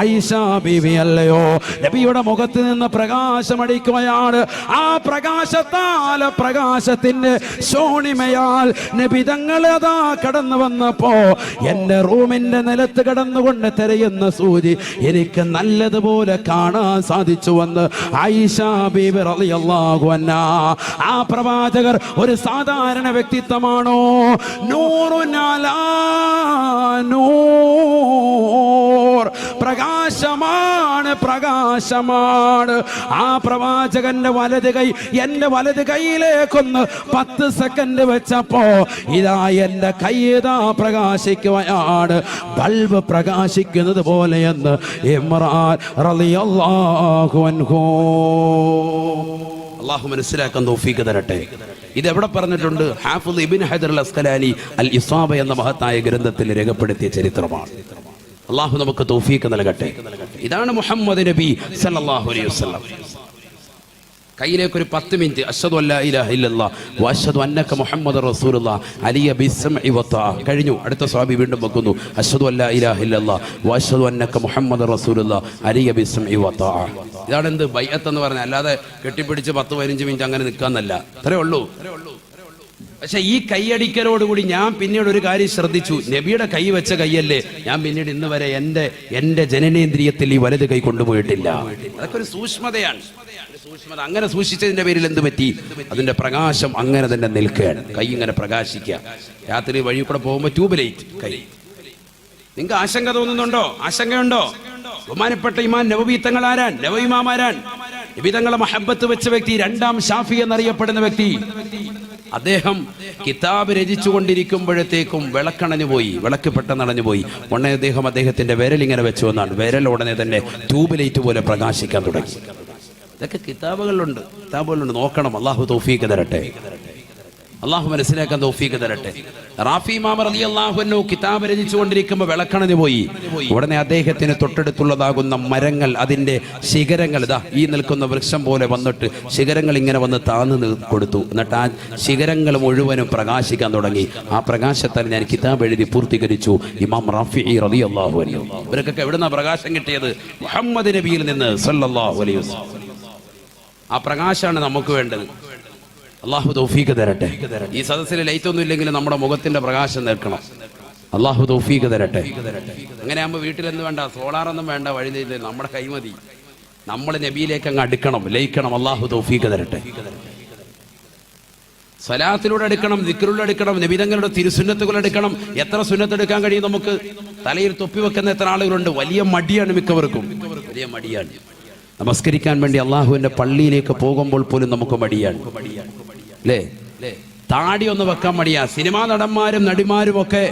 ആയിഷാ ബീവി അല്ലയോ? നബിയുടെ മുഖത്ത് നിന്ന് പ്രകാശമടിക്കുകയാണ്. ആ പ്രകാശത്താൽ, പ്രകാശത്തിന്റെ ശോണിമയാൽ നബി തങ്ങൾ അതാ കടന്നു വന്നപ്പോ എൻ്റെ റൂമിന്റെ നിലത്ത് കിടന്നുകൊണ്ട് തിരയുന്ന സൂചി എനിക്ക് നല്ലതുപോലെ കാണാൻ സാധിച്ചുവെന്ന് ആയിഷാ ബീബി റളിയല്ലാഹു അൻഹാ. ആ പ്രവാചകർ ഒരു സാധാരണ വ്യക്തിത്വമാണോ? നൂറുൻ അലാ നൂർ, പ്രകാശമാണ്. ആ പ്രവാചകന്റെ വലത് കൈ എൻ്റെ വലത് കൈയിലേക്കൊന്ന് 10 സെക്കൻഡ് വെച്ചപ്പോ ഇതാ എൻ്റെ കൈ ഇതാ പ്രകാശിക്കുകയാണ്, ബൾബ് പ്രകാശിക്കുന്നത് പോലെയെന്ന് ഇമ്രാൻ റളിയല്ലാഹു അൻഹു. അല്ലാഹു മനസ്സിലാക്കാൻ തൗഫീഖ് തരട്ടെ. ഇതെവിടെ പറഞ്ഞിട്ടുണ്ട്? ഹാഫിദ് ഇബ്നു ഹജർ അൽ അസ്ഖലാനി അൽ ഇസാബ എന്ന മഹത്തായ ഗ്രന്ഥത്തിൽ രേഖപ്പെടുത്തിയ ചരിത്രമാണ്. അല്ലാഹു നമുക്ക് തൗഫീഖ് നൽകട്ടെ. ഇതാണ് മുഹമ്മദ് നബി സല്ലല്ലാഹു അലൈഹി വസല്ലം. കയ്യിലേക്ക് ഒരു 10 മിനിറ്റ് അശ്ഹദു അല്ലാ ഇലാഹ ഇല്ലല്ലാഹ് വഅശ്ഹദു അന്നക മുഹമ്മദുർ റസൂലുള്ളാഹ് അലിയ ബിസ്സംഇ വതആ. കഴിഞ്ഞു. അടുത്ത സ്വഹാബി വീണ്ടും വെക്കുന്നു, അശ്ഹദു അല്ലാ ഇലാഹ ഇല്ലല്ലാഹ് വഅശ്ഹദു അന്നക മുഹമ്മദുർ റസൂലുള്ളാഹ് അലിയ ബിസ്സംഇ വതആ. ഇതാണ് എന്ത് ബൈഅത്ത് എന്ന് പറഞ്ഞാൽ. അല്ലാതെ കെട്ടിപ്പിടിച്ച് 10-15 മിനിറ്റ് അങ്ങനെ നിൽക്കാന്നല്ല. അത്രേ ഉള്ളൂ. പക്ഷെ ഈ കൈയടിക്കലോടുകൂടി ഞാൻ പിന്നീട് ഒരു കാര്യം ശ്രദ്ധിച്ചു. നബിയുടെ കൈ വെച്ച കൈയല്ലേ, ഞാൻ പിന്നീട് ഇന്ന് വരെ എൻ്റെ ജനനേന്ദ്രിയത്തിൽ ഈ വലത് കൈ കൊണ്ടുപോയിട്ടില്ല. അതൊക്കെ ഒരു സൂക്ഷ്മതയാണ്. അങ്ങനെ സൂക്ഷിച്ചതിന്റെ പേരിൽ എന്ത് പറ്റി? അതിന്റെ പ്രകാശം അങ്ങനെ തന്നെ നിൽക്കുകയാണ്. കൈ ഇങ്ങനെ പ്രകാശിക്കുക. രാത്രി വഴി കൂടെ പോകുമ്പോൾ ട്യൂബ് ലൈറ്റ് കൈ. നിങ്ങൾക്ക് ആശങ്ക തോന്നുന്നുണ്ടോ? ആശങ്കയുണ്ടോ? ബഹുമാനപ്പെട്ട ഇമാം നവവി തങ്ങൾ ആരാൻ? നവവി ഇമാം ആരാൻ? നബി തങ്ങളെ മഹബത്ത് വെച്ച വ്യക്തി, 2ാം ഷാഫി എന്നറിയപ്പെടുന്ന വ്യക്തി. അദ്ദേഹം കിതാബ് രചിച്ചു കൊണ്ടിരിക്കുമ്പോഴത്തേക്കും വിളക്കണഞ്ഞു പോയി, വിളക്ക് പെട്ടെന്നണഞ്ഞു പോയി. ഉടനെ അദ്ദേഹത്തിന്റെ വിരലിങ്ങനെ വെച്ചു എന്നാണ്. വിരൽ ഉടനെ തന്നെ ട്യൂബ് ലൈറ്റ് പോലെ പ്രകാശിക്കാൻ തുടങ്ങി. ഇതൊക്കെ കിതാബുകളിലുണ്ട്, നോക്കണം. അല്ലാഹു തൗഫീഖ് തരട്ടെ. അല്ലാഹു മനസ്സിലാക്കാൻ തൗഫീഖ് തരട്ടെ. റാഫി ഇമാം റളിയല്ലാഹു അൻഹു കിതാബ് രചിച്ചു കൊണ്ടിരിക്കുമ്പോൾ വിളക്കണഞ്ഞു പോയി. ഉടനെ അദ്ദേഹത്തിന് തൊട്ടടുത്തുള്ളതാകുന്ന മരങ്ങൾ, അതിന്റെ ശിഖരങ്ങൾ ഇതാ ഈ നിൽക്കുന്ന വൃക്ഷം പോലെ വന്നിട്ട് ശിഖരങ്ങൾ ഇങ്ങനെ വന്ന് താന്നു കൊടുത്തു. എന്നിട്ട് ആ ശിഖരങ്ങൾ മുഴുവനും പ്രകാശിക്കാൻ തുടങ്ങി. ആ പ്രകാശത്താൽ ഞാൻ കിതാബ് എഴുതി പൂർത്തീകരിച്ചു. ഇമാം റാഫി റളിയല്ലാഹു അൻഹു. ഇവർക്കൊക്കെ എവിടുന്നാ പ്രകാശം കിട്ടിയത്? മുഹമ്മദ് നബിയിൽ നിന്ന് സല്ലല്ലാഹു അലൈഹി വസല്ലം. ആ പ്രകാശമാണ് നമുക്ക് വേണ്ടത്. അല്ലാഹു തൗഫീഖ് തരട്ടെ. ഈ സദസ്സിൽ ലൈറ്റ് ഒന്നും ഇല്ലെങ്കിലും നമ്മുടെ മുഖത്തിന്റെ പ്രകാശം നിൽക്കണം. അല്ലാഹു തൗഫീഖ് തരട്ടെ. അങ്ങനെ ആകുമ്പോൾ വീട്ടിലെന്ന് വേണ്ട, സോളാറൊന്നും വേണ്ട, വഴി നമ്മുടെ കൈമതി. നമ്മൾ നബിയിലേക്ക് അങ്ങ് അടുക്കണം, ലയിക്കണം. അല്ലാഹു തൗഫീഖ് തരട്ടെ. സ്വലാത്തിലൂടെ എടുക്കണം, ദിക്റിലൂടെ എടുക്കണം, നബിതങ്ങളുടെ തിരുസുന്നത്തുകൾ എടുക്കണം. എത്ര സുന്നത്ത് എടുക്കാൻ കഴിയും നമുക്ക്? തലയിൽ തൊപ്പി വെക്കുന്ന എത്ര ആളുകളുണ്ട്? വലിയ മടിയാണ് മിക്കവർക്കും, വലിയ മടിയാണ്. നമസ്കരിക്കാൻ വേണ്ടി അള്ളാഹുവിന്റെ പള്ളിയിലേക്ക് പോകുമ്പോൾ പോലും നമുക്ക് മടിയാണ്, അല്ലേ? താടി ഒന്ന് വെക്കാൻ മടിയാ. സിനിമാ നടന്മാരും നടിമാരും ഒക്കെ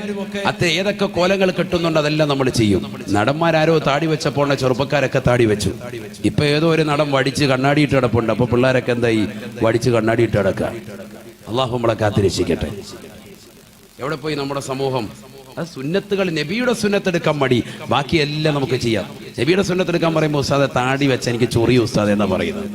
ഏതൊക്കെ കോലങ്ങൾ കെട്ടുന്നുണ്ട്, അതെല്ലാം നമ്മൾ ചെയ്യും. നടന്മാരാരോ താടി വെച്ചപ്പോൾ ചെറുപ്പക്കാരൊക്കെ താടി വെച്ചു. ഇപ്പൊ ഏതോ ഒരു നടൻ വടിച്ച് കണ്ണാടിയിട്ട് കിടപ്പുണ്ട്. അപ്പൊ പിള്ളേരൊക്കെ എന്തായി? വടിച്ച് കണ്ണാടിയിട്ട് കിടക്കുക. അള്ളാഹു നമ്മളെ കാത്തിരക്ഷിക്കട്ടെ. എവിടെ പോയി നമ്മുടെ സമൂഹം? അത് സുന്നത്തുകൾ, നബിയുടെ സുന്നത്തെടുക്കാൻ മടി, ബാക്കിയെല്ലാം നമുക്ക് ചെയ്യാം. നബിയുടെ സുന്നത്തെടുക്കാൻ പറയുമ്പോൾ ഉസ്താദെ താടി വെച്ച എനിക്ക് ചൊറി ഉസ്താദ് എന്നാ പറയുന്നത്.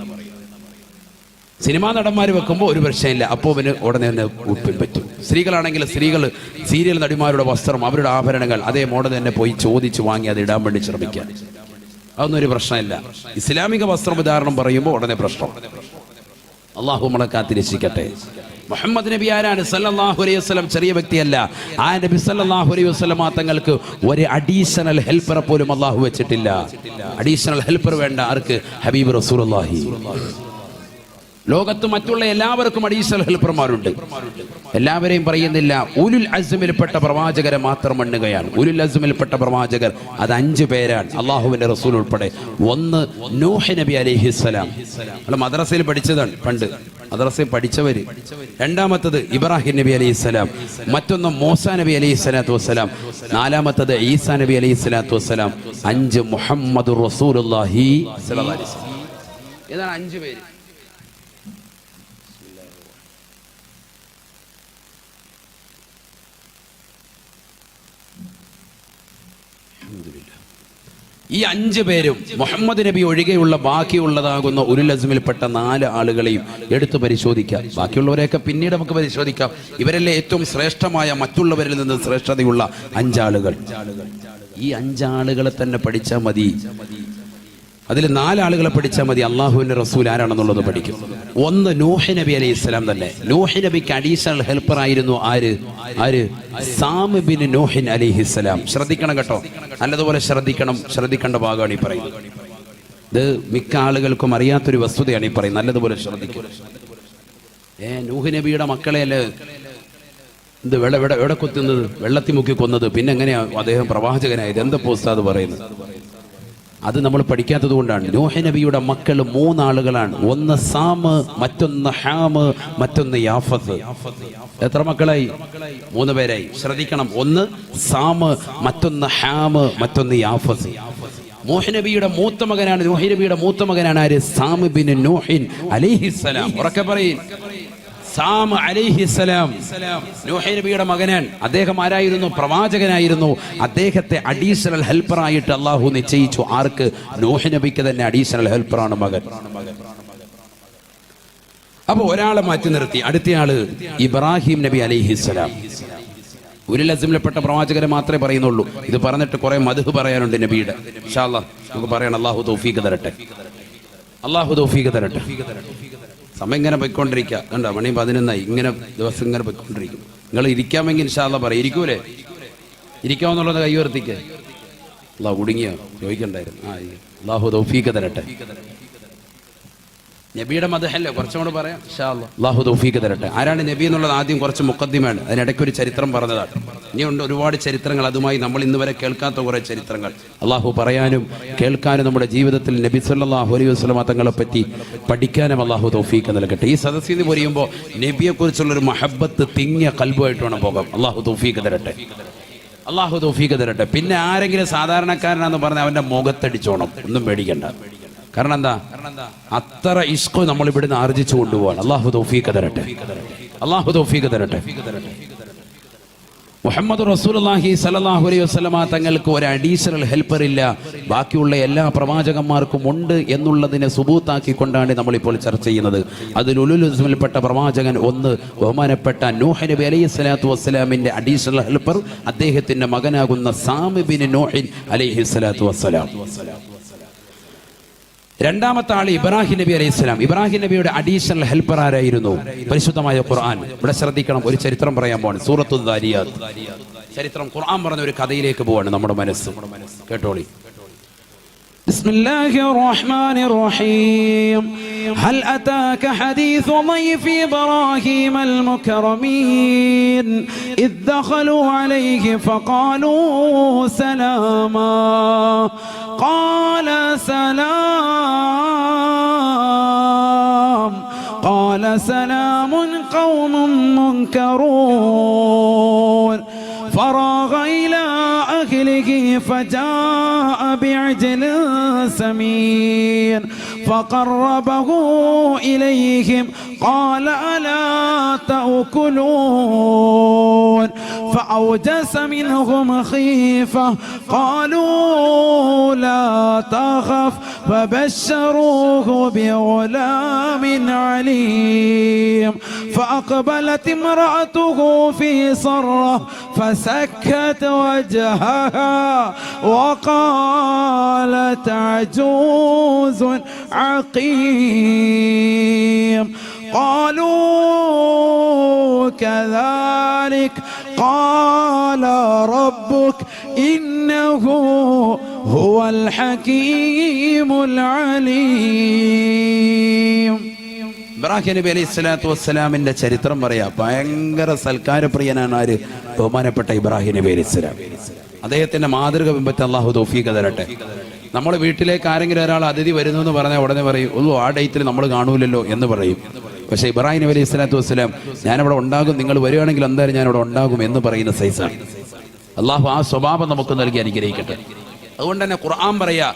സിനിമാ നടന്മാർ വെക്കുമ്പോൾ ഒരു പ്രശ്നമില്ല, അപ്പോൾ അവന് ഉടനെ തന്നെ ഉപ്പിൻ പറ്റും. സ്ത്രീകളാണെങ്കിൽ സ്ത്രീകൾ സീരിയൽ നടിമാരുടെ വസ്ത്രം, അവരുടെ ആഭരണങ്ങൾ അതേ മോഡൽ തന്നെ പോയി ചോദിച്ചു വാങ്ങി അത് ഇടാൻ വേണ്ടി ശ്രമിക്കാൻ, അതൊന്നും ഒരു പ്രശ്നമില്ല. ഇസ്ലാമിക വസ്ത്രവിധാരണം പറയുമ്പോൾ ഉടനെ പ്രശ്നം. അള്ളാഹു നമ്മളെ കാത്തിരക്ഷിക്കട്ടെ. മുഹമ്മദ് നബി ആരാണ്? സല്ലല്ലാഹു അലൈഹി വസല്ലം ചെറിയ വ്യക്തിയല്ല. ആ നബി സല്ലല്ലാഹു അലൈഹി വസല്ലം തങ്ങൾക്ക് ഒരു അഡീഷണൽ ഹെൽപ്പറെ പോലും അള്ളാഹു വെച്ചിട്ടില്ല. അഡീഷണൽ ഹെൽപ്പർ വേണ്ട ആർക്ക്? ഹബീബ് റസൂലുള്ളാഹി. ലോകത്ത് മറ്റുള്ള എല്ലാവർക്കും അഡീഷണൽ ഹെൽപ്പർമാരുണ്ട്. എല്ലാവരെയും പറയുന്നില്ല. ഉലുൽ അസ്മിൽപ്പെട്ട പ്രവാചകരെ മാത്രം എണ്ണുകയാണ്. ഉലുൽ അസ്മിൽപ്പെട്ട പ്രവാചകർ അത് 5 പേരാണ്, അള്ളാഹുവിന്റെ റസൂൽ ഉൾപ്പെടെ. ഒന്ന് നൂഹ് നബി അലൈഹിസ്സലാം, നമ്മൾ മദ്രസയിൽ പഠിച്ചതാണ്, പണ്ട് മദ്രസയിൽ പഠിച്ചവര്. രണ്ടാമത്തത് ഇബ്രാഹിം നബി അലൈഹിസ്സലാം, മറ്റൊന്ന് മൂസാ നബി അലൈഹിസ്സലാത്തു വസ്സലാം, നാലാമത്തത് ഈസാ നബി അലൈഹിസ്സലാത്തു വസ്സലാം, 5 മുഹമ്മദുർ റസൂലുള്ളാഹി സ്വല്ലല്ലാഹു അലൈഹി വസല്ലം. ഏതാണ് 5 പേര്? ഈ 5 പേരും മുഹമ്മദ് നബി ഒഴികെയുള്ള ബാക്കിയുള്ളതാകുന്ന ഉലുൽ അസ്മിൽപ്പെട്ട 4 ആളുകളെയും എടുത്തു പരിശോധിക്കാം. ബാക്കിയുള്ളവരെയൊക്കെ പിന്നീട് നമുക്ക് പരിശോധിക്കാം. ഇവരല്ലേ ഏറ്റവും ശ്രേഷ്ഠമായ, മറ്റുള്ളവരിൽ നിന്ന് ശ്രേഷ്ഠതയുള്ള 5 ആളുകൾ. ഈ 5 ആളുകളെ തന്നെ പഠിച്ചാൽ മതി. അതിൽ 4 ആളുകളെ പഠിച്ചാൽ മതി. അള്ളാഹുവിന്റെ റസൂൽ ആരാണെന്നുള്ളത് പഠിക്കും. ഒന്ന് നൂഹ് നബി അലൈഹി ഇസ്ലാം തന്നെ. നൂഹ് നബിക്ക് അഡീഷണൽ ഹെൽപ്പർ ആയിരുന്നു ആര്? സാം ബിൻ നൂഹ് അലൈഹിസ്സലാം. ശ്രദ്ധിക്കണം കേട്ടോ, നല്ലതുപോലെ ശ്രദ്ധിക്കേണ്ട ഭാഗമാണ് ഈ പറയുന്നത്. ഇത് മിക്ക ആളുകൾക്കും അറിയാത്തൊരു വസ്തുതയാണ് ഈ പറയുന്നത്, നല്ലതുപോലെ ശ്രദ്ധിക്കുക. നൂഹ് നബിയുടെ മക്കളെയല്ലേ ഇത് എവിടെ കൊത്തുന്നത്? വെള്ളത്തിൽ മുക്കി കൊന്നത്. പിന്നെ എങ്ങനെയാ അദ്ദേഹം പ്രവാചകനായത്? എന്താ ഉസ്താദ് പറയുന്നത്? അത് നമ്മൾ പഠിക്കാത്തത് കൊണ്ടാണ്. നൂഹ് നബിയുടെ മക്കൾ 3 ആളുകളാണ്. ഒന്ന് സാം, മറ്റൊന്ന് ഹാം, മറ്റൊന്ന് യാഫത്ത്. എത്ര മക്കളായി? 3 പേരായി. ശ്രദ്ധിക്കണം. ഒന്ന് സാം, മറ്റൊന്ന് ഹാം, മറ്റൊന്ന് യാഫത്ത്. നൂഹ് നബിയുടെ മൂത്ത മകനാണ്. നൂഹ് നബിയുടെ മൂത്ത മകനാണ് ആര്? സാം ബിൻ നൂഹ് അലൈഹിസ്സലാം. ഉറക്കെ പറയും. സാം അലൈഹിസ്സലാം നൂഹ് നബിയുടെ മകനാണ്. അദ്ദേഹം ആരായിരുന്നു? പ്രവാചകനായിരുന്നു. അദ്ദേഹത്തെ അഡീഷണൽ ഹെൽപ്പറായിട്ട് അള്ളാഹു നിശ്ചയിച്ചു. ആർക്ക്? നൂഹ് നബിക്ക് തന്നെ അഡീഷണൽ ഹെൽപ്പറാണ് മകൻ. അപ്പൊ ഒരാളെ മാറ്റി നിർത്തി. അടുത്തയാള് ഇബ്രാഹിം നബി അലൈഹിസ്സലാം. ഉലുൽ അസ്മിൽപ്പെട്ട പ്രവാചകരെ മാത്രമേ പറയുന്നുള്ളൂ. ഇത് പറഞ്ഞിട്ട് കുറെ മദ്ഹ് പറയാനുണ്ട് നബിയുടെ. ഇൻഷാ അല്ലാഹ് നമുക്ക് പറയണം. അള്ളാഹു തൗഫീഖ് തരട്ടെ. അള്ളാഹു തൗഫീഖ് തരട്ടെ. സമയം ഇങ്ങനെ പോയിക്കൊണ്ടിരിക്കുക. കണ്ടോ, മണി 11 ഇങ്ങനെ ദിവസം ഇങ്ങനെ പോയിക്കൊണ്ടിരിക്കും. നിങ്ങൾ ഇരിക്കാമെങ്കിൽ ഇൻഷാ അല്ലാഹ് പറയും. ഇരിക്കൂലേ? ഇരിക്കാമെന്നുള്ളത് കൈ ഉയർത്തിക്ക്. അള്ളാഹു കുടുങ്ങിയോ ചോദിക്കണ്ടായിരുന്നു. അള്ളാഹു തൗഫീഖ് തരട്ടെ. നബിയുടെ മദ്ഹല്ലേ, കുറച്ചും കൂടെ പറയാം ഇൻഷാ അല്ലാഹ്. അള്ളാഹു തൗഫീഖ് തരട്ടെ. ആരാണ് നബി എന്നുള്ളത് ആദ്യം കുറച്ച് മുഖദ്ദിമയാണ്. അതിനിടയ്ക്ക് ഒരു ചരിത്രം പറഞ്ഞതാണ്. ഇനിയുണ്ട് ഒരുപാട് ചരിത്രങ്ങൾ. അതുമായി നമ്മൾ ഇന്ന് വരെ കേൾക്കാത്ത കുറെ ചരിത്രങ്ങൾ അള്ളാഹു പറയാനും കേൾക്കാനും നമ്മുടെ ജീവിതത്തിൽ നബി സല്ലല്ലാഹു അലൈഹി വസല്ലം തങ്ങളെ പറ്റി പഠിക്കാനും അള്ളാഹു തൗഫീഖ് നൽകട്ടെ. ഈ സദസ്സിൽ നിന്ന് പറയുമ്പോൾ നബിയെ കുറിച്ചുള്ളൊരു മഹബത്ത് തിങ്ങിയ ഖൽബുമായിട്ട് വേണം പോകാം. അള്ളാഹു തൗഫീഖ് തരട്ടെ. അള്ളാഹു തൗഫീഖ് തരട്ടെ. പിന്നെ ആരെങ്കിലും സാധാരണക്കാരനാന്ന് പറഞ്ഞാൽ അവന്റെ മുഖത്തടിച്ചോണം, ഒന്നും പേടിക്കണ്ട. കാരണം എന്താ? അത്ര ഇഷ്ക് നമ്മൾ ഇവിടുന്ന് ആർജിച്ചു കൊണ്ടുപോകാൻ. അള്ളാഹു തൗഫീഖ് തരട്ടെ. അള്ളാഹു തൗഫീഖ് തരട്ടെ. മുഹമ്മദ് റസൂലുള്ളാഹി സ്വല്ലല്ലാഹു അലൈഹി വസല്ലമ തങ്ങൾക്ക് ഒരു അഡീഷണൽ ഹെൽപ്പർ ഇല്ല, ബാക്കിയുള്ള എല്ലാ പ്രവാചകന്മാർക്കും ഉണ്ട് എന്നുള്ളതിനെ സുബൂത്താക്കിക്കൊണ്ടാണ് നമ്മളിപ്പോൾ ചർച്ച ചെയ്യുന്നത്. അതിൽ ഉലുൽ അസ്മിൽപ്പെട്ട പ്രവാചകൻ ഒന്ന് ബഹുമാനപ്പെട്ട നൂഹ് നബി അലൈഹി സ്വലാത്തു വസ്സലാമിന്റെ അഡീഷണൽ ഹെൽപ്പർ അദ്ദേഹത്തിന്റെ മകനാകുന്ന സാം ബിൻ നൂഹ് അലൈഹി സ്വലാത്തു വസ്സലാം. രണ്ടാമത്തെ ആള് ഇബ്രാഹിം നബി അലൈഹി സ്വലാം. ഇബ്രാഹിം നബിയുടെ അഡീഷണൽ ഹെൽപ്പർ ആരായിരുന്നു? പരിശുദ്ധമായ ഖുർആൻ. ഇവിടെ ശ്രദ്ധിക്കണം, ഒരു ചരിത്രം പറയാൻ പോവാണ്. സൂറത്തുൽ ദാരിയാത്ത് ചരിത്രം. ഖുർആൻ പറഞ്ഞ ഒരു കഥയിലേക്ക് പോവാണ് നമ്മുടെ മനസ്സ്. കേട്ടോളി. ബിസ്മില്ലാഹിർ റഹ്മാനിർ റഹീം. ഹൽ അതാക ഹദീസു ളൈഫി ഇബ്രാഹീമൽ മുകറമീൻ ഇദ് ദഖലൂ അലൈഹി ഫഖാലൂ സലാമാ قال سلام قوم منكرون فراغ إلى أهله فجاء بعجل سمين فقربه إليهم قال ألا تأكلون فأوجس منهم خيفة قالوا لا تخف فبشروه بغلام عليم فأقبلت امرأته في صرة فسكت وجهها وقالت عجوز عقيم قالوا كذلك قال ربك إنه هو الحكيم العليم. ഇബ്രാഹിം നബി അലൈഹി സ്വലാത്തു വസ്സലാമിന്റെ ചരിത്രം പറയാ. ഭയങ്കര സൽക്കാരപ്രിയനാണ് ആര്? ബഹുമാനപ്പെട്ട ഇബ്രാഹിം നബി അലൈഹി സ്വലാം. അദ്ദേഹത്തിന്റെ മാതൃക ബിംബത്തെ അള്ളാഹു തൗഫീഖ് തരട്ടെ. നമ്മുടെ വീട്ടിലേക്ക് ആരെങ്കിലും ഒരാൾ അതിഥി വരുന്നു എന്ന് പറഞ്ഞാൽ ഉടനെ പറയും, ഓ ആ ഡേറ്റിൽ നമ്മൾ കാണൂലല്ലോ എന്ന് പറയും. പക്ഷേ ഇബ്രാഹിം നബി അലൈഹി സ്വലാത്തു വസ്സലാം ഞാനിവിടെ ഉണ്ടാകും, നിങ്ങൾ വരികയാണെങ്കിൽ എന്തായാലും ഞാനിവിടെ ഉണ്ടാകും എന്ന് പറയുന്ന സൈസാണ്. അള്ളാഹു ആ സ്വഭാവം നമുക്ക് നൽകി അനുഗ്രഹിക്കട്ടെ. അതുകൊണ്ട് തന്നെ ഖുർആൻ പറയാ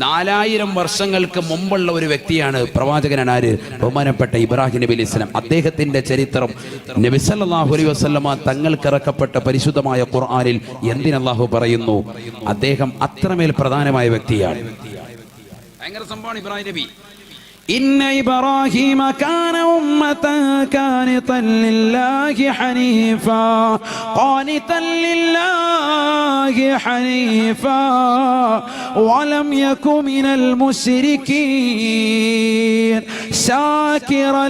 4000 വർഷങ്ങൾക്ക് മുമ്പുള്ള ഒരു വ്യക്തിയാണ്, പ്രവാചകനാണ് ആര്? ബഹുമാനപ്പെട്ട ഇബ്രാഹിം നബി അലൈഹി സ്വലാം. അദ്ദേഹത്തിന്റെ ചരിത്രം നബി സല്ലല്ലാഹു അലൈഹി വസല്ലമ തങ്ങൾക്ക് ഇറക്കപ്പെട്ട പരിശുദ്ധമായ ഖുർആനിൽ എന്തിനല്ലാഹു പറയുന്നു? അദ്ദേഹം അത്രമേൽ പ്രധാനമായ വ്യക്തിയാണ്. ഭയങ്കര സംഭവമാണ് ഇബ്രാഹിം നബി. إن إبراهيم كان أمة قانتا لله حنيفا قانتا لله حنيفا ولم يكن من المشركين شاكرا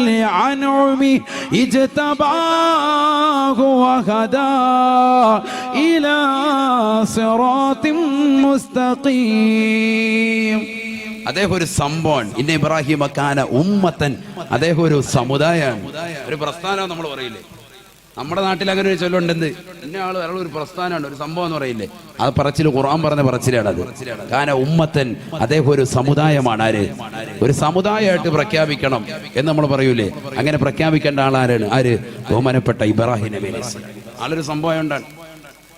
لأنعمه اجتباه وهداه إلى صراط مستقيم. അദ്ദേഹം ഒരു സംഭവമാണ്. ഇന്ന ഇബ്രാഹിം കാന ഉമ്മത്തൻ. അദ്ദേഹം ഒരു സമുദായമാണ്, ഒരു പ്രസ്ഥാനം നമ്മൾ പറയില്ലേ. നമ്മുടെ നാട്ടിൽ അങ്ങനെ ഒരു ചൊല്ലുണ്ടെന്ത്, ഇന്ന ആൾ വേറെ ഒരു പ്രസ്ഥാനമാണ്, ഒരു സംഭവം എന്ന് പറയില്ലേ. അത് പറച്ചിൽ ഖുർആൻ പറഞ്ഞ പറച്ചിലാണ്. അത് കാന ഉമ്മത്തൻ. അദ്ദേഹം ഒരു സമുദായമാണ്. ആര്? ഒരു സമുദായമായിട്ട് പ്രഖ്യാപിക്കണം എന്ന് നമ്മൾ പറയൂലേ. അങ്ങനെ പ്രഖ്യാപിക്കേണ്ട ആളാരാണ്? ആര്? ബഹുമാനപ്പെട്ട ഇബ്രാഹിം നബി അലൈഹി സ്വലാം. ആളൊരു സംഭവം ഉണ്ടാണ്.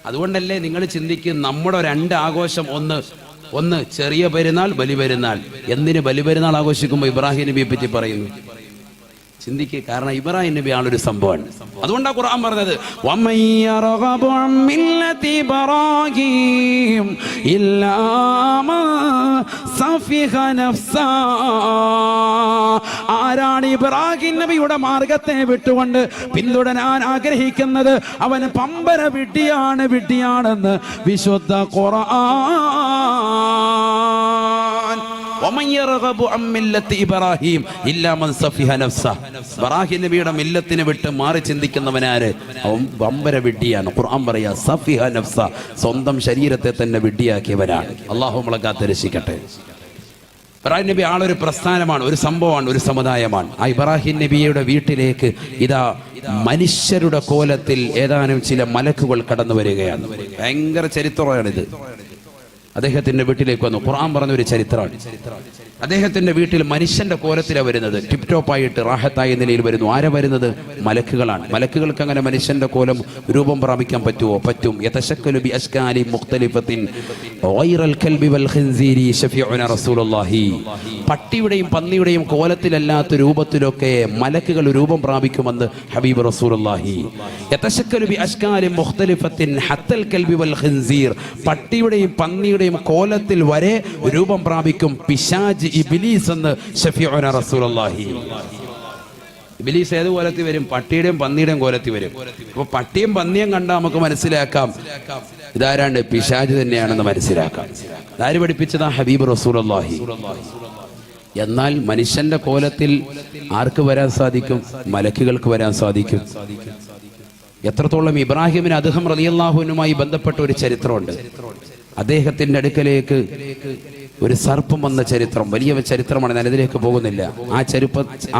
അതുകൊണ്ടല്ലേ നിങ്ങൾ ചിന്തിക്കും, നമ്മുടെ 2 ആഘോഷം, ഒന്ന് ചെറിയ പെരുന്നാൾ, ബലിപെരുന്നാൾ. എന്തിന് ബലിപെരുന്നാൾ ആഘോഷിക്കുമ്പോൾ ഇബ്രാഹിം നബിയെ പറ്റി പറയുന്നു? ചിന്തിക്കുക. കാരണം ഇബ്രാഹിം നബി ആളൊരു സംഭവമാണ്. അതുകൊണ്ടാണ് ഖുർആൻ പറഞ്ഞത് ആരാണ് ഇബ്രാഹിം നബിയുടെ മാർഗത്തെ വിട്ടുകൊണ്ട് പിന്തുടരാൻ ആഗ്രഹിക്കുന്നത് അവൻ പമ്പര വിഡ്ഢിയാണെന്ന് വിശുദ്ധ ഖുർആൻ. ഇബ്രാഹിം നബിയുടെ മില്ലത്തിനെ വിട്ട് മാറി ചിന്തിക്കുന്നവനാര്? അവൻ ബമ്പര വിഡ്ഢിയാണ്. ഖുർആൻ പറയാ സഫിഹ നഫ്സ, സ്വന്തം ശരീരത്തെ തന്നെ വിഡ്ഢിയാക്കിയവനാണ്. അല്ലാഹു നമ്മളെ കാത്തിരക്ഷിക്കട്ടെ. ഇബ്രാഹിം നബി ആളൊരു പ്രസ്ഥാനമാണ്, ഒരു സംഭവമാണ്, ഒരു സമുദായമാണ്. ആ ഇബ്രാഹിം നബിയുടെ വീട്ടിലേക്ക് ഇതാ മനുഷ്യരുടെ കോലത്തിൽ ഏതാനും ചില മലക്കുകൾ കടന്നു വരികയാണ്. ഭയങ്കര ചരിത്രമാണിത്. അദ്ദേഹത്തിന്റെ വീട്ടിലേക്ക് വന്നു. ഖുർആൻ പറഞ്ഞ ഒരു ചരിത്രമാണ്. അദ്ദേഹത്തിന്റെ വീട്ടിൽ മനുഷ്യന്റെ കോലത്തിലാണ് വരുന്നത്. ടിപ് ടോപ്പായിട്ട് റാഹത്തായ നിലയിൽ വരുന്നു. ആരാ വരുന്നത്? മലക്കുകളാണ്. മലക്കുകൾക്ക് അങ്ങനെ മനുഷ്യന്റെ കോലം രൂപം പ്രാപിക്കാൻ പറ്റുമോ? പറ്റും. യതശക്കലു ബി അശ്കാലി മുഖ്തലിഫത്തിൻ ഗൈറൽ കൽബി വൽ ഖിൻസീരി ശഫീഉന റസൂലുള്ളാഹി. പട്ടിയുടെയും പന്നിയുടെയും കോലത്തിലല്ലാത്ത രൂപത്തിലൊക്കെ മലക്കുകൾ രൂപം പ്രാപിക്കുമെന്ന് ഹബീബ് റസൂലുള്ളാഹി. യതശക്കലു ബി അശ്കാലി മുഖ്തലിഫത്തിൻ ഹത്തൽ കൽബി വൽ ഖിൻസീർ. പട്ടിയുടെയും പന്നിയുടെയും കോലത്തിൽ വരെ രൂപം പ്രാപിക്കും പിശാച് ഇബ്ലീസ് എന്ന് ശഫീഉന റസൂലുള്ളാഹി. ഇബ്ലീസ് ഏത് കോലത്തിൽ വരും? പട്ടിയുടെയും പന്നിയുടെയും കോലത്തിൽ വരും. അപ്പൊ പട്ടിയും പന്നിയും കണ്ടാൽ നമുക്ക് മനസ്സിലാക്കാം ഇതാരാണ്ട്? പിശാച് തന്നെയാണെന്ന് മനസ്സിലാക്കാം. ആര് പഠിപ്പിച്ചതാ? ഹബീബ് റസൂലുള്ളാഹി. എന്നാൽ മനുഷ്യന്റെ കോലത്തിൽ ആർക്ക് വരാൻ സാധിക്കും? മലക്കുകൾക്ക് വരാൻ സാധിക്കും. എത്രത്തോളം ഇബ്രാഹിമിന് അദ്ഹം റളിയല്ലാഹു അൻഹുമായി ബന്ധപ്പെട്ട ഒരു ചരിത്രമുണ്ട്. അദ്ദേഹത്തിന്റെ അടുക്കലേക്ക് ഒരു സർപ്പം വന്ന ചരിത്രം, വലിയ ചരിത്രമാണ്. ഞാൻ അതിലേക്ക് പോകുന്നില്ല.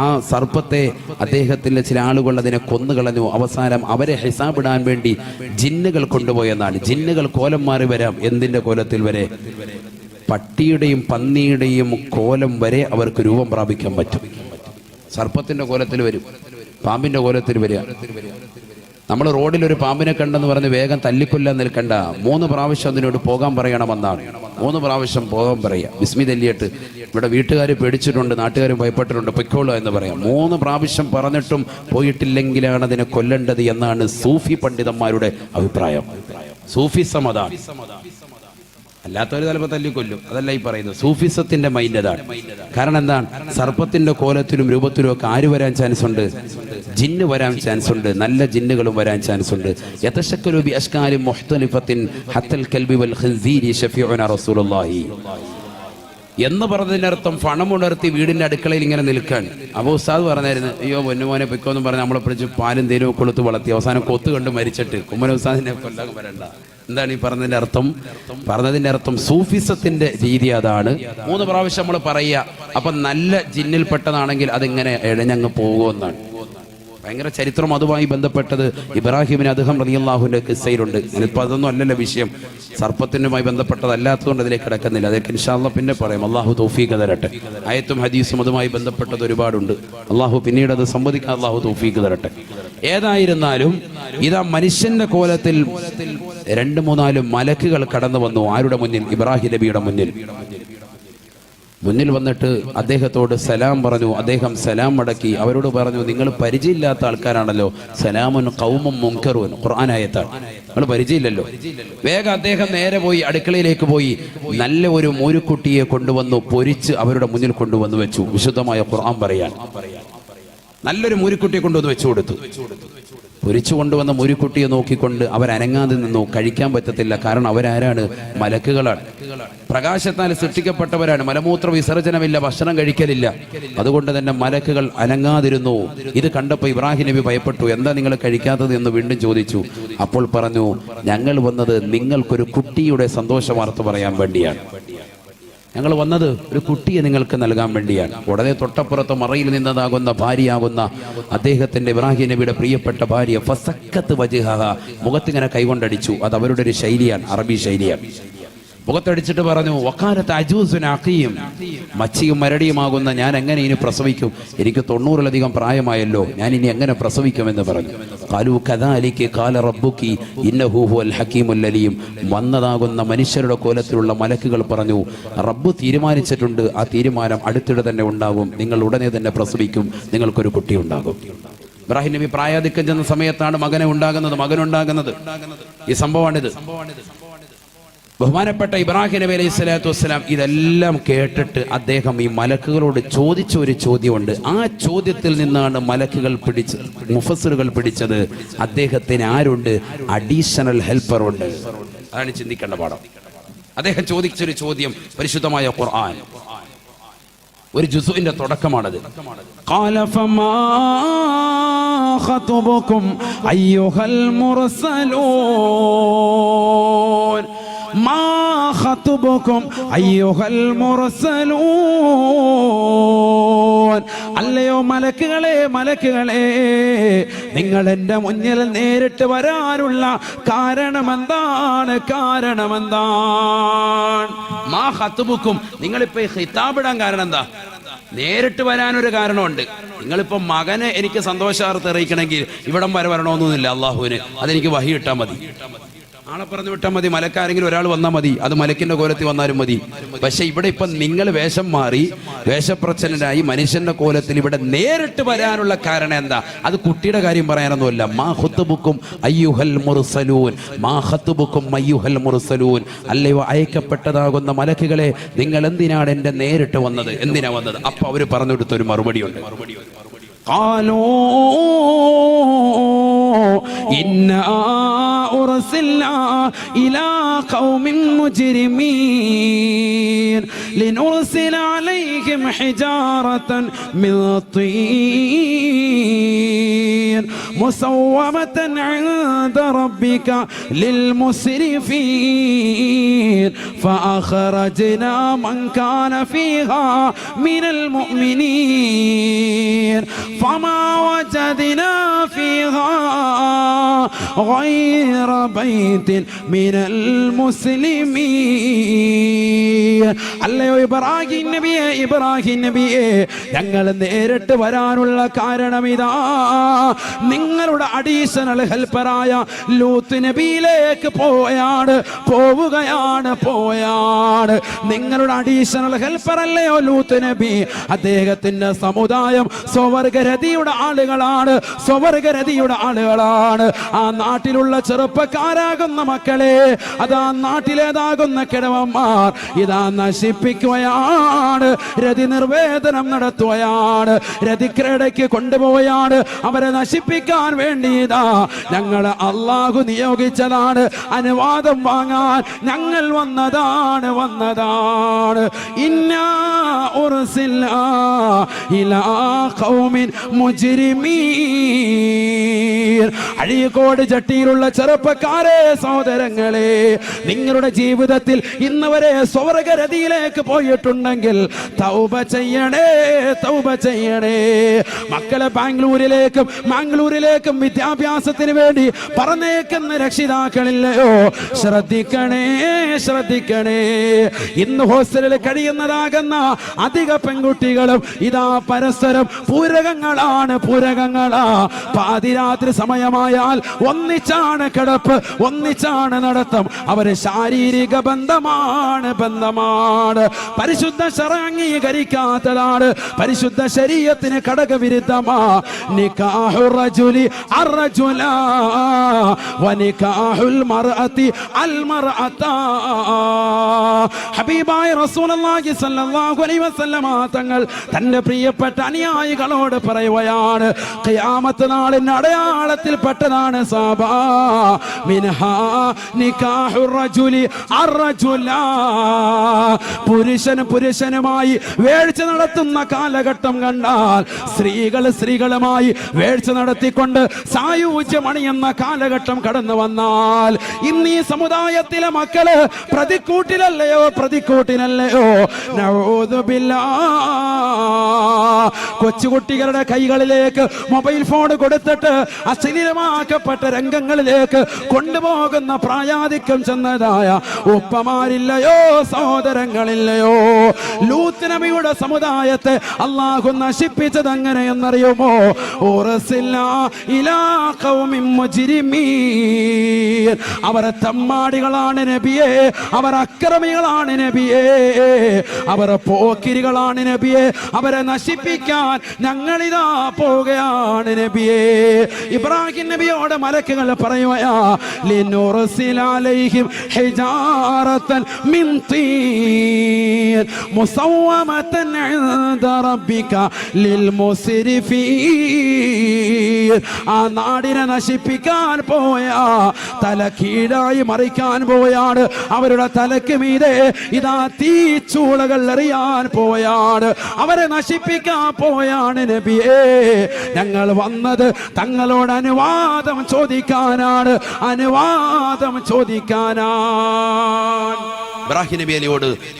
ആ സർപ്പത്തെ അദ്ദേഹത്തിന്റെ ചില ആളുകൾ അതിനെ കൊന്നുകളഞ്ഞു. അവസാനം അവരെ ഹിസാബിടാൻ വേണ്ടി ജിന്നുകൾ കൊണ്ടുപോയെന്നാണ്. ജിന്നുകൾ കോലം മാറി വരാം. എന്തിന്റെ കോലത്തിൽ വരെ? പട്ടിയുടെയും പന്നിയുടെയും കോലം വരെ അവർക്ക് രൂപം പ്രാപിക്കാൻ പറ്റും. സർപ്പത്തിന്റെ കോലത്തിൽ വരും, പാമ്പിന്റെ കോലത്തിൽ വരിക. നമ്മൾ റോഡിൽ ഒരു പാമ്പിനെ കണ്ടെന്ന് പറഞ്ഞ് വേഗം തല്ലിക്കൊല്ലാൻ നിൽക്കണ്ട. 3 പ്രാവശ്യം അതിനോട് പോകാൻ പറയണമെന്നാണ്. 3 പ്രാവശ്യം പോകാൻ പറയാം. ബിസ്മി തല്ലിയിട്ട് ഇവിടെ വീട്ടുകാർ പേടിച്ചിട്ടുണ്ട്, നാട്ടുകാരും ഭയപ്പെട്ടിട്ടുണ്ട്, പൊയ്ക്കോളൂ എന്ന് പറയാം. 3 പ്രാവശ്യം പറഞ്ഞിട്ടും പോയിട്ടില്ലെങ്കിലാണ് അതിനെ കൊല്ലേണ്ടത് എന്നാണ് സൂഫി പണ്ഡിതന്മാരുടെ അഭിപ്രായം. സൂഫിസം അതാണ്. അല്ലാത്തവർ ചിലപ്പോൾ തല്ലിക്കൊല്ലും. അതല്ല ഈ പറയുന്നത്. സൂഫിസത്തിന്റെ മൈൻഡ് അതാണ്. കാരണം എന്താണ്? സർപ്പത്തിന്റെ കോലത്തിലും രൂപത്തിലും ഒക്കെ ആര് വരാൻ ചാൻസ് ഉണ്ട്? ജിന്ന് വരാൻ ചാൻസ് ഉണ്ട്. നല്ല ജിന്നുകളും വരാൻ ചാൻസ് ഉണ്ട്. യതശക്കലു ബി അശ്കാലി മുഖ്തലിഫത്തിൻ ഹത്തൽ കൽബി വൽ ഖിൻസീരി ശഫീഉന റസൂലുള്ളാഹി എന്ന് പറഞ്ഞതിനർത്ഥം ഫണമുണർത്തി വീടിന്റെ അടുക്കളയിൽ ഇങ്ങനെ നിൽക്കാൻ. അപ്പോൾ ഉസ്താദ് പറഞ്ഞായിരുന്നു, അയ്യോ പൊന്നുമോനെ പൊയ്ക്കോന്നും പറഞ്ഞ് നമ്മളെ പിടിച്ച് പാലും തേനും കൊടുത്ത് വളർത്തി അവസാനം കൊത്തു കണ്ട് മരിച്ചിട്ട് കുമ്മന ഉസ്താദിനെ കൊല്ലാൻ വരണ്ട, എന്താണ് ഈ പറഞ്ഞതിന്റെ അർത്ഥം? പറഞ്ഞതിന്റെ അർത്ഥം സൂഫിസത്തിന്റെ രീതി അതാണ്. 3 പ്രാവശ്യം നമ്മൾ പറയുക. അപ്പൊ നല്ല ജിന്നിൽപ്പെട്ടതാണെങ്കിൽ അതിങ്ങനെ എഴഞ്ഞങ്ങ് പോകുമെന്നാണ്. ഭയങ്കര ചരിത്രം അതുമായി ബന്ധപ്പെട്ടത് ഇബ്രാഹിം അദ്ഹം റളിയല്ലാഹുവിന്റെ കിസ്സയിലുണ്ട്. ഞാനിപ്പോൾ അതൊന്നും അല്ലല്ലോ വിഷയം, സർപ്പത്തിനുമായി ബന്ധപ്പെട്ടതല്ലാത്തതുകൊണ്ട് അതിലേക്ക് കിടക്കുന്നില്ല. അതൊക്കെ ഇൻഷാ അല്ലാഹ് പിന്നെ പറയാം. അള്ളാഹു തൗഫീഖ് തരട്ടെ. ആയത്തും ഹദീസും അതുമായി ബന്ധപ്പെട്ടത് ഒരുപാടുണ്ട്. അള്ളാഹു പിന്നീട് അത് സംവദിക്കാൻ അള്ളാഹു തൗഫീഖ് തരട്ടെ. ഏതായിരുന്നാലും ഇതാ മനുഷ്യന്റെ കോലത്തിൽ 2-3-4 മലക്കുകൾ കടന്നു വന്നു. ആരുടെ മുന്നിൽ? ഇബ്രാഹിം നബിയുടെ മുന്നിൽ വന്നിട്ട് അദ്ദേഹത്തോട് സലാം പറഞ്ഞു. അദ്ദേഹം സലാം മടക്കി. അവരോട് പറഞ്ഞു, നിങ്ങൾ പരിചയമില്ലാത്ത ആൾക്കാരാണല്ലോ. സലാമുൻ ഖൗമുൻ മുൻകറൂൻ, ഖുർആനായത്താണ്. നിങ്ങൾ പരിചയമില്ലല്ലോ. വേഗം അദ്ദേഹം നേരെ പോയി അടുക്കളയിലേക്ക് പോയി നല്ല ഒരു മൂരുക്കുട്ടിയെ കൊണ്ടുവന്നു പൊരിച്ച് അവരുടെ മുന്നിൽ കൊണ്ടുവന്നു വെച്ചു. വിശുദ്ധമായ ഖുർആൻ പറയാൻ നല്ലൊരു മൂരുക്കുട്ടിയെ കൊണ്ടുവന്ന് വെച്ചു കൊടുത്തു. പൊരിച്ചു കൊണ്ടുവന്ന മൂരുക്കുട്ടിയെ നോക്കിക്കൊണ്ട് അവരനങ്ങാതെ നിന്നു. കഴിക്കാൻ പറ്റത്തില്ല, കാരണം അവരാരാണ്? മലക്കുകളാണ്. പ്രകാശത്താൽ സൃഷ്ടിക്കപ്പെട്ടവരാണ്. മലമൂത്ര വിസർജനമില്ല, ഭക്ഷണം കഴിക്കലില്ല. അതുകൊണ്ട് തന്നെ മലക്കുകൾ അനങ്ങാതിരുന്നു. ഇത് കണ്ടപ്പോൾ ഇബ്രാഹിം നബി ഭയപ്പെട്ടു. എന്താ നിങ്ങൾ കഴിക്കാത്തത് എന്ന് വീണ്ടും ചോദിച്ചു. അപ്പോൾ പറഞ്ഞു, ഞങ്ങൾ വന്നത് നിങ്ങൾക്കൊരു കുട്ടിയുടെ സന്തോഷ വാർത്ത പറയാൻ വേണ്ടിയാണ്. ഞങ്ങൾ വന്നത് ഒരു കുട്ടിയെ നിങ്ങൾക്ക് നൽകാൻ വേണ്ടിയാണ്. ഉടനെ തൊട്ടപ്പുറത്ത് മറയിൽ നിന്നതാകുന്ന ഭാര്യയാകുന്ന അദ്ദേഹത്തിന്റെ ഇബ്രാഹിം നബിയുടെ പ്രിയപ്പെട്ട ഭാര്യ ഫസക്കത്ത് വജ്ഹഹ, മുഖത്തിങ്ങനെ കൈകൊണ്ടടിച്ചു. അത് അവരുടെ ഒരു ശൈലിയാണ്, അറബി ശൈലിയാണ്. മുഖത്തടിച്ചിട്ട് പറഞ്ഞു, വക്കാലത്ത് അജൂസുൻ അഖീം, മച്ചിയും മരടിയുമാകുന്ന ഞാൻ എങ്ങനെ ഇനി പ്രസവിക്കും? എനിക്ക് 90-ലധികം പ്രായമായല്ലോ, ഞാൻ ഇനി എങ്ങനെ പ്രസവിക്കുമെന്ന് പറഞ്ഞു. ഖാലൂ കദാലിക ഖാല റബ്ബുകി ഇന്നഹു ഹുവൽ ഹകീമുൽ അലീം. വന്നതാകുന്ന മനുഷ്യരുടെ കോലത്തിലുള്ള മലക്കുകൾ പറഞ്ഞു, റബ്ബ് തീരുമാനിച്ചിട്ടുണ്ട്, ആ തീരുമാനം അടുത്തിടെ തന്നെ ഉണ്ടാകും. നിങ്ങൾ ഉടനെ തന്നെ പ്രസവിക്കും, നിങ്ങൾക്കൊരു കുട്ടി ഉണ്ടാകും. ഇബ്രാഹിം നബി പ്രായാധിക്യം ചെന്ന സമയത്താണ് മകനുണ്ടാകുന്നത്. ഈ സംഭവമാണിത്. ബഹുമാനപ്പെട്ട ഇബ്രാഹിം നബി അലൈഹി സ്വലാത്തു വസ്സലാം ഇതെല്ലാം കേട്ടിട്ട് അദ്ദേഹം ഈ മലക്കുകളോട് ചോദിച്ച ഒരു ചോദ്യമുണ്ട്. ആ ചോദ്യത്തിൽ നിന്നാണ് മലക്കുകൾ മുഫസ്സിറുകൾ പിടിച്ചത്, അദ്ദേഹത്തിന് ആരുണ്ട്? അഡീഷണൽ ഹെൽപ്പർ ഉണ്ട്. അതാണ് ചിന്തിക്കേണ്ട പാഠം. അദ്ദേഹം ചോദിച്ചൊരു ചോദ്യം പരിശുദ്ധമായ ഖുർആൻ ഒരു ജുസുവിന്റെ തുടക്കമാണത്. ഖാല ഫമാ ഖതുബുകും അയ്യുഹൽ മുർസലൂൻ, മാ ഖതുബുകും അയ്യുഹൽ മുർസലൂൻ. അല്ലയോ മലക്കുകളെ, നിങ്ങൾ എൻ്റെ മുന്നിൽ നേരിട്ട് വരാനുള്ള കാരണമെന്താണ്? മാ ഖതുബുകും, നിങ്ങളിപ്പോ ഖിതാബിടാൻ കാരണം എന്താ? നേരിട്ട് വരാനൊരു കാരണമുണ്ട്. നിങ്ങളിപ്പോ മകനെ എനിക്ക് സന്തോഷാർത്ത് അറിയിക്കണമെങ്കിൽ ഇവിടം വരെ വരണമെന്നൊന്നുമില്ല. അള്ളാഹുവിന് അതെനിക്ക് വഹി ഇട്ടാൽ മതി, ആളെ പറഞ്ഞു വിട്ടാൽ മതി, മലക്കാരെങ്കിലും ഒരാൾ വന്നാൽ മതി, അത് മലക്കിന്റെ കോലത്തിൽ വന്നാലും മതി. പക്ഷെ ഇവിടെ ഇപ്പൊ നിങ്ങൾ വേഷം മാറി വേഷപ്രച്ഛന്നനായി മനുഷ്യന്റെ കോലത്തിൽ ഇവിടെ നേരിട്ട് വരാനുള്ള കാരണം എന്താ? അത് കുട്ടിയുടെ കാര്യം പറയാനൊന്നുമല്ല. മാ ഖുതുബുക്കും അയ്യുഹൽ മുർസലൂൻ, മാ ഖുതുബുക്കും അയ്യുഹൽ മുർസലൂൻ. അല്ലയോ അയക്കപ്പെട്ടതാകുന്ന മലക്കുകളെ, നിങ്ങൾ എന്തിനാണ് എന്റെ നേരിട്ട് വന്നത്? എന്തിനാ വന്നത്? അപ്പൊ അവര് പറഞ്ഞു കൊടുത്തൊരു മറുപടിയുണ്ട്. إنا أرسلنا إلى قوم مجرمين لنرسل عليهم حجارة من طين مسومة عند ربك للمسرفين فأخرجنا من كان فيها من المؤمنين فما وجدنا فيها غير بيت من المسلمين. അല്ലയോ ഇബ്രാഹിം നബിയെ, ഞങ്ങൾ നേരിട്ട് വരാനുള്ള കാരണം ഇതാ. നിങ്ങളുടെ അഡീഷണൽ ഹെൽപ്പറായ ലൂത്ത് നബിയിലേക്ക് പോവുകയാണ്. നിങ്ങളുടെ അഡീഷണൽ ഹെൽപ്പർ അല്ലയോ ലൂത്ത് നബി? അദ്ദേഹത്തിന്റെ സമുദായം സ്വവർഗരതിയുടെ ആളുകളാണ്. ആ നാട്ടിലുള്ള ചെറുപ്പക്കാരാകുന്ന മക്കളെ, അതാ നാട്ടിലേതാകുന്ന കിഴവന്മാർ, ഇതാ നശിപ്പിക്കുകയാണ്, രതി നിർവേദനം നടത്തുകയാണ്, രതിക്രീഡയ്ക്ക് കൊണ്ടുപോവുകയാണ്. അവരെ നശിപ്പിക്കാൻ വേണ്ടിയതാ ഞങ്ങൾ അള്ളാഹു നിയോഗിച്ചതാണ്. അനുവാദം വാങ്ങാൻ ഞങ്ങൾ വന്നതാണ്. ഇന്നാ ഉർസിൽനാ ഇലാ ഖൗമിൻ മുജ്രിമീൻ. അഴീക്കോട് ചട്ടിയിലുള്ള ചെറുപ്പക്കാരെ, സഹോദരങ്ങളെ, നിങ്ങളുടെ ജീവിതത്തിൽ ഇന്ന് വരെ സ്വർഗരതിയിലേക്ക് പോയിട്ടുണ്ടെങ്കിൽ തൗബ ചെയ്യണേ. മക്കളെ മാംഗ്ലൂരിലേക്കും വിദ്യാഭ്യാസത്തിന് വേണ്ടി പറഞ്ഞേക്കുന്ന രക്ഷിതാക്കളില്ലയോ? ശ്രദ്ധിക്കണേ. ഇന്ന് ഹോസ്റ്റലിൽ കഴിയുന്നതാകുന്ന അധിക പെൺകുട്ടികളും ഇതാ പരസ്പരം പൂരകങ്ങളാ. പാതിരാത്രി സമയമായാൽ ഒന്നിച്ചാണ് കിടപ്പ്, ഒന്നിച്ചാണ് നടത്തം. അവര് ശാരീരിക ബന്ധമാണ്. പരിശുദ്ധ ശറഅ് അംഗീകരിക്കാത്തതാണ്, പരിശുദ്ധ ശരീഅത്തിന് ഘടകവിരുദ്ധമാ. നികാഹു റജുലി അർറജുല വനികാഹുൽ മർഅതി അൽ മർഅത. ഹബീബായ റസൂലുള്ളാഹി സ്വല്ലല്ലാഹു അലൈഹി വസല്ലമ തങ്ങൾ തന്റെ പ്രിയപ്പെട്ട അനുയായികളോട് പറയുകയാണ്, ഖിയാമത്ത് നാളിന്റെ അടയാളത്തിൽപ്പെട്ടതാണ് സഹാബാ മിൻഹാ നികാഹു റജുലി അർറജുല. പുരുഷനുമായി വേഴ്ച നടത്തുന്ന കാലഘട്ടം കണ്ടാൽ, സ്ത്രീകളുമായി വേഴ്ച നടത്തിക്കൊണ്ട് സായുജ്യമണിയുന്ന കാലഘട്ടം കടന്നു വന്നാൽ, ഇന്ന് ഈ സമുദായത്തിലെ മക്കള് പ്രതിക്കൂട്ടിലല്ലയോ? നഊദു ബില്ലാഹ്. കൊച്ചുകുട്ടികളുടെ കൈകളിലേക്ക് മൊബൈൽ ഫോൺ കൊടുത്തിട്ട് അശ്ലീലമാക്കപ്പെട്ട രംഗങ്ങളിലേക്ക് കൊണ്ടുപോകുന്ന പ്രായാധിക്യം ചെന്നതായ ഉപ്പമാരില്ലയോ? സഹോദരങ്ങളില്ലയോ? ലൂത്ത് നബിയുടെ സമുദായത്തെ അല്ലാഹു നശിപ്പിച്ചത് എങ്ങനെയെന്നറിയുമോ? ഉർസിൽനാ ഇലാ ഖൗമിൻ മുജ്രിമീൻ. അവർ തമ്മാടികളാണ് നബിയേ, അവർ അക്രമികളാണ് നബിയേ, അവർ പോക്കിരികളാണ് നബിയേ. അവരെ നശിപ്പിക്കാൻ ഞങ്ങളിതാ പോവുകയാണ് നബിയേ. ഇബ്രാഹിം നബിയോട് മലക്കുകൾ പറയുകയാ, ലിനുർസില അലൈഹിം ഹിജാറതൻ മിൻ തീൻ മുസവ്വമതൻ ഇൻദ റബ്ബിക ലിൽ മുസ്രിഫീൻ. ആ നാടിനെ നശിപ്പിക്കാൻ പോയാ, തല കീഴായി മറിക്കാൻ പോയാണ്. അവരുടെ തലക്ക് മീതെ ഇതാ തീച്ചൂളകൾ എറിയാൻ പോയാണ്. അവരെ നശിപ്പിക്കാൻ പോയാണ് നബിയേ. ഞങ്ങൾ വന്നത് തങ്ങളോട് അനുവാദം ചോദിക്കാനാണ്.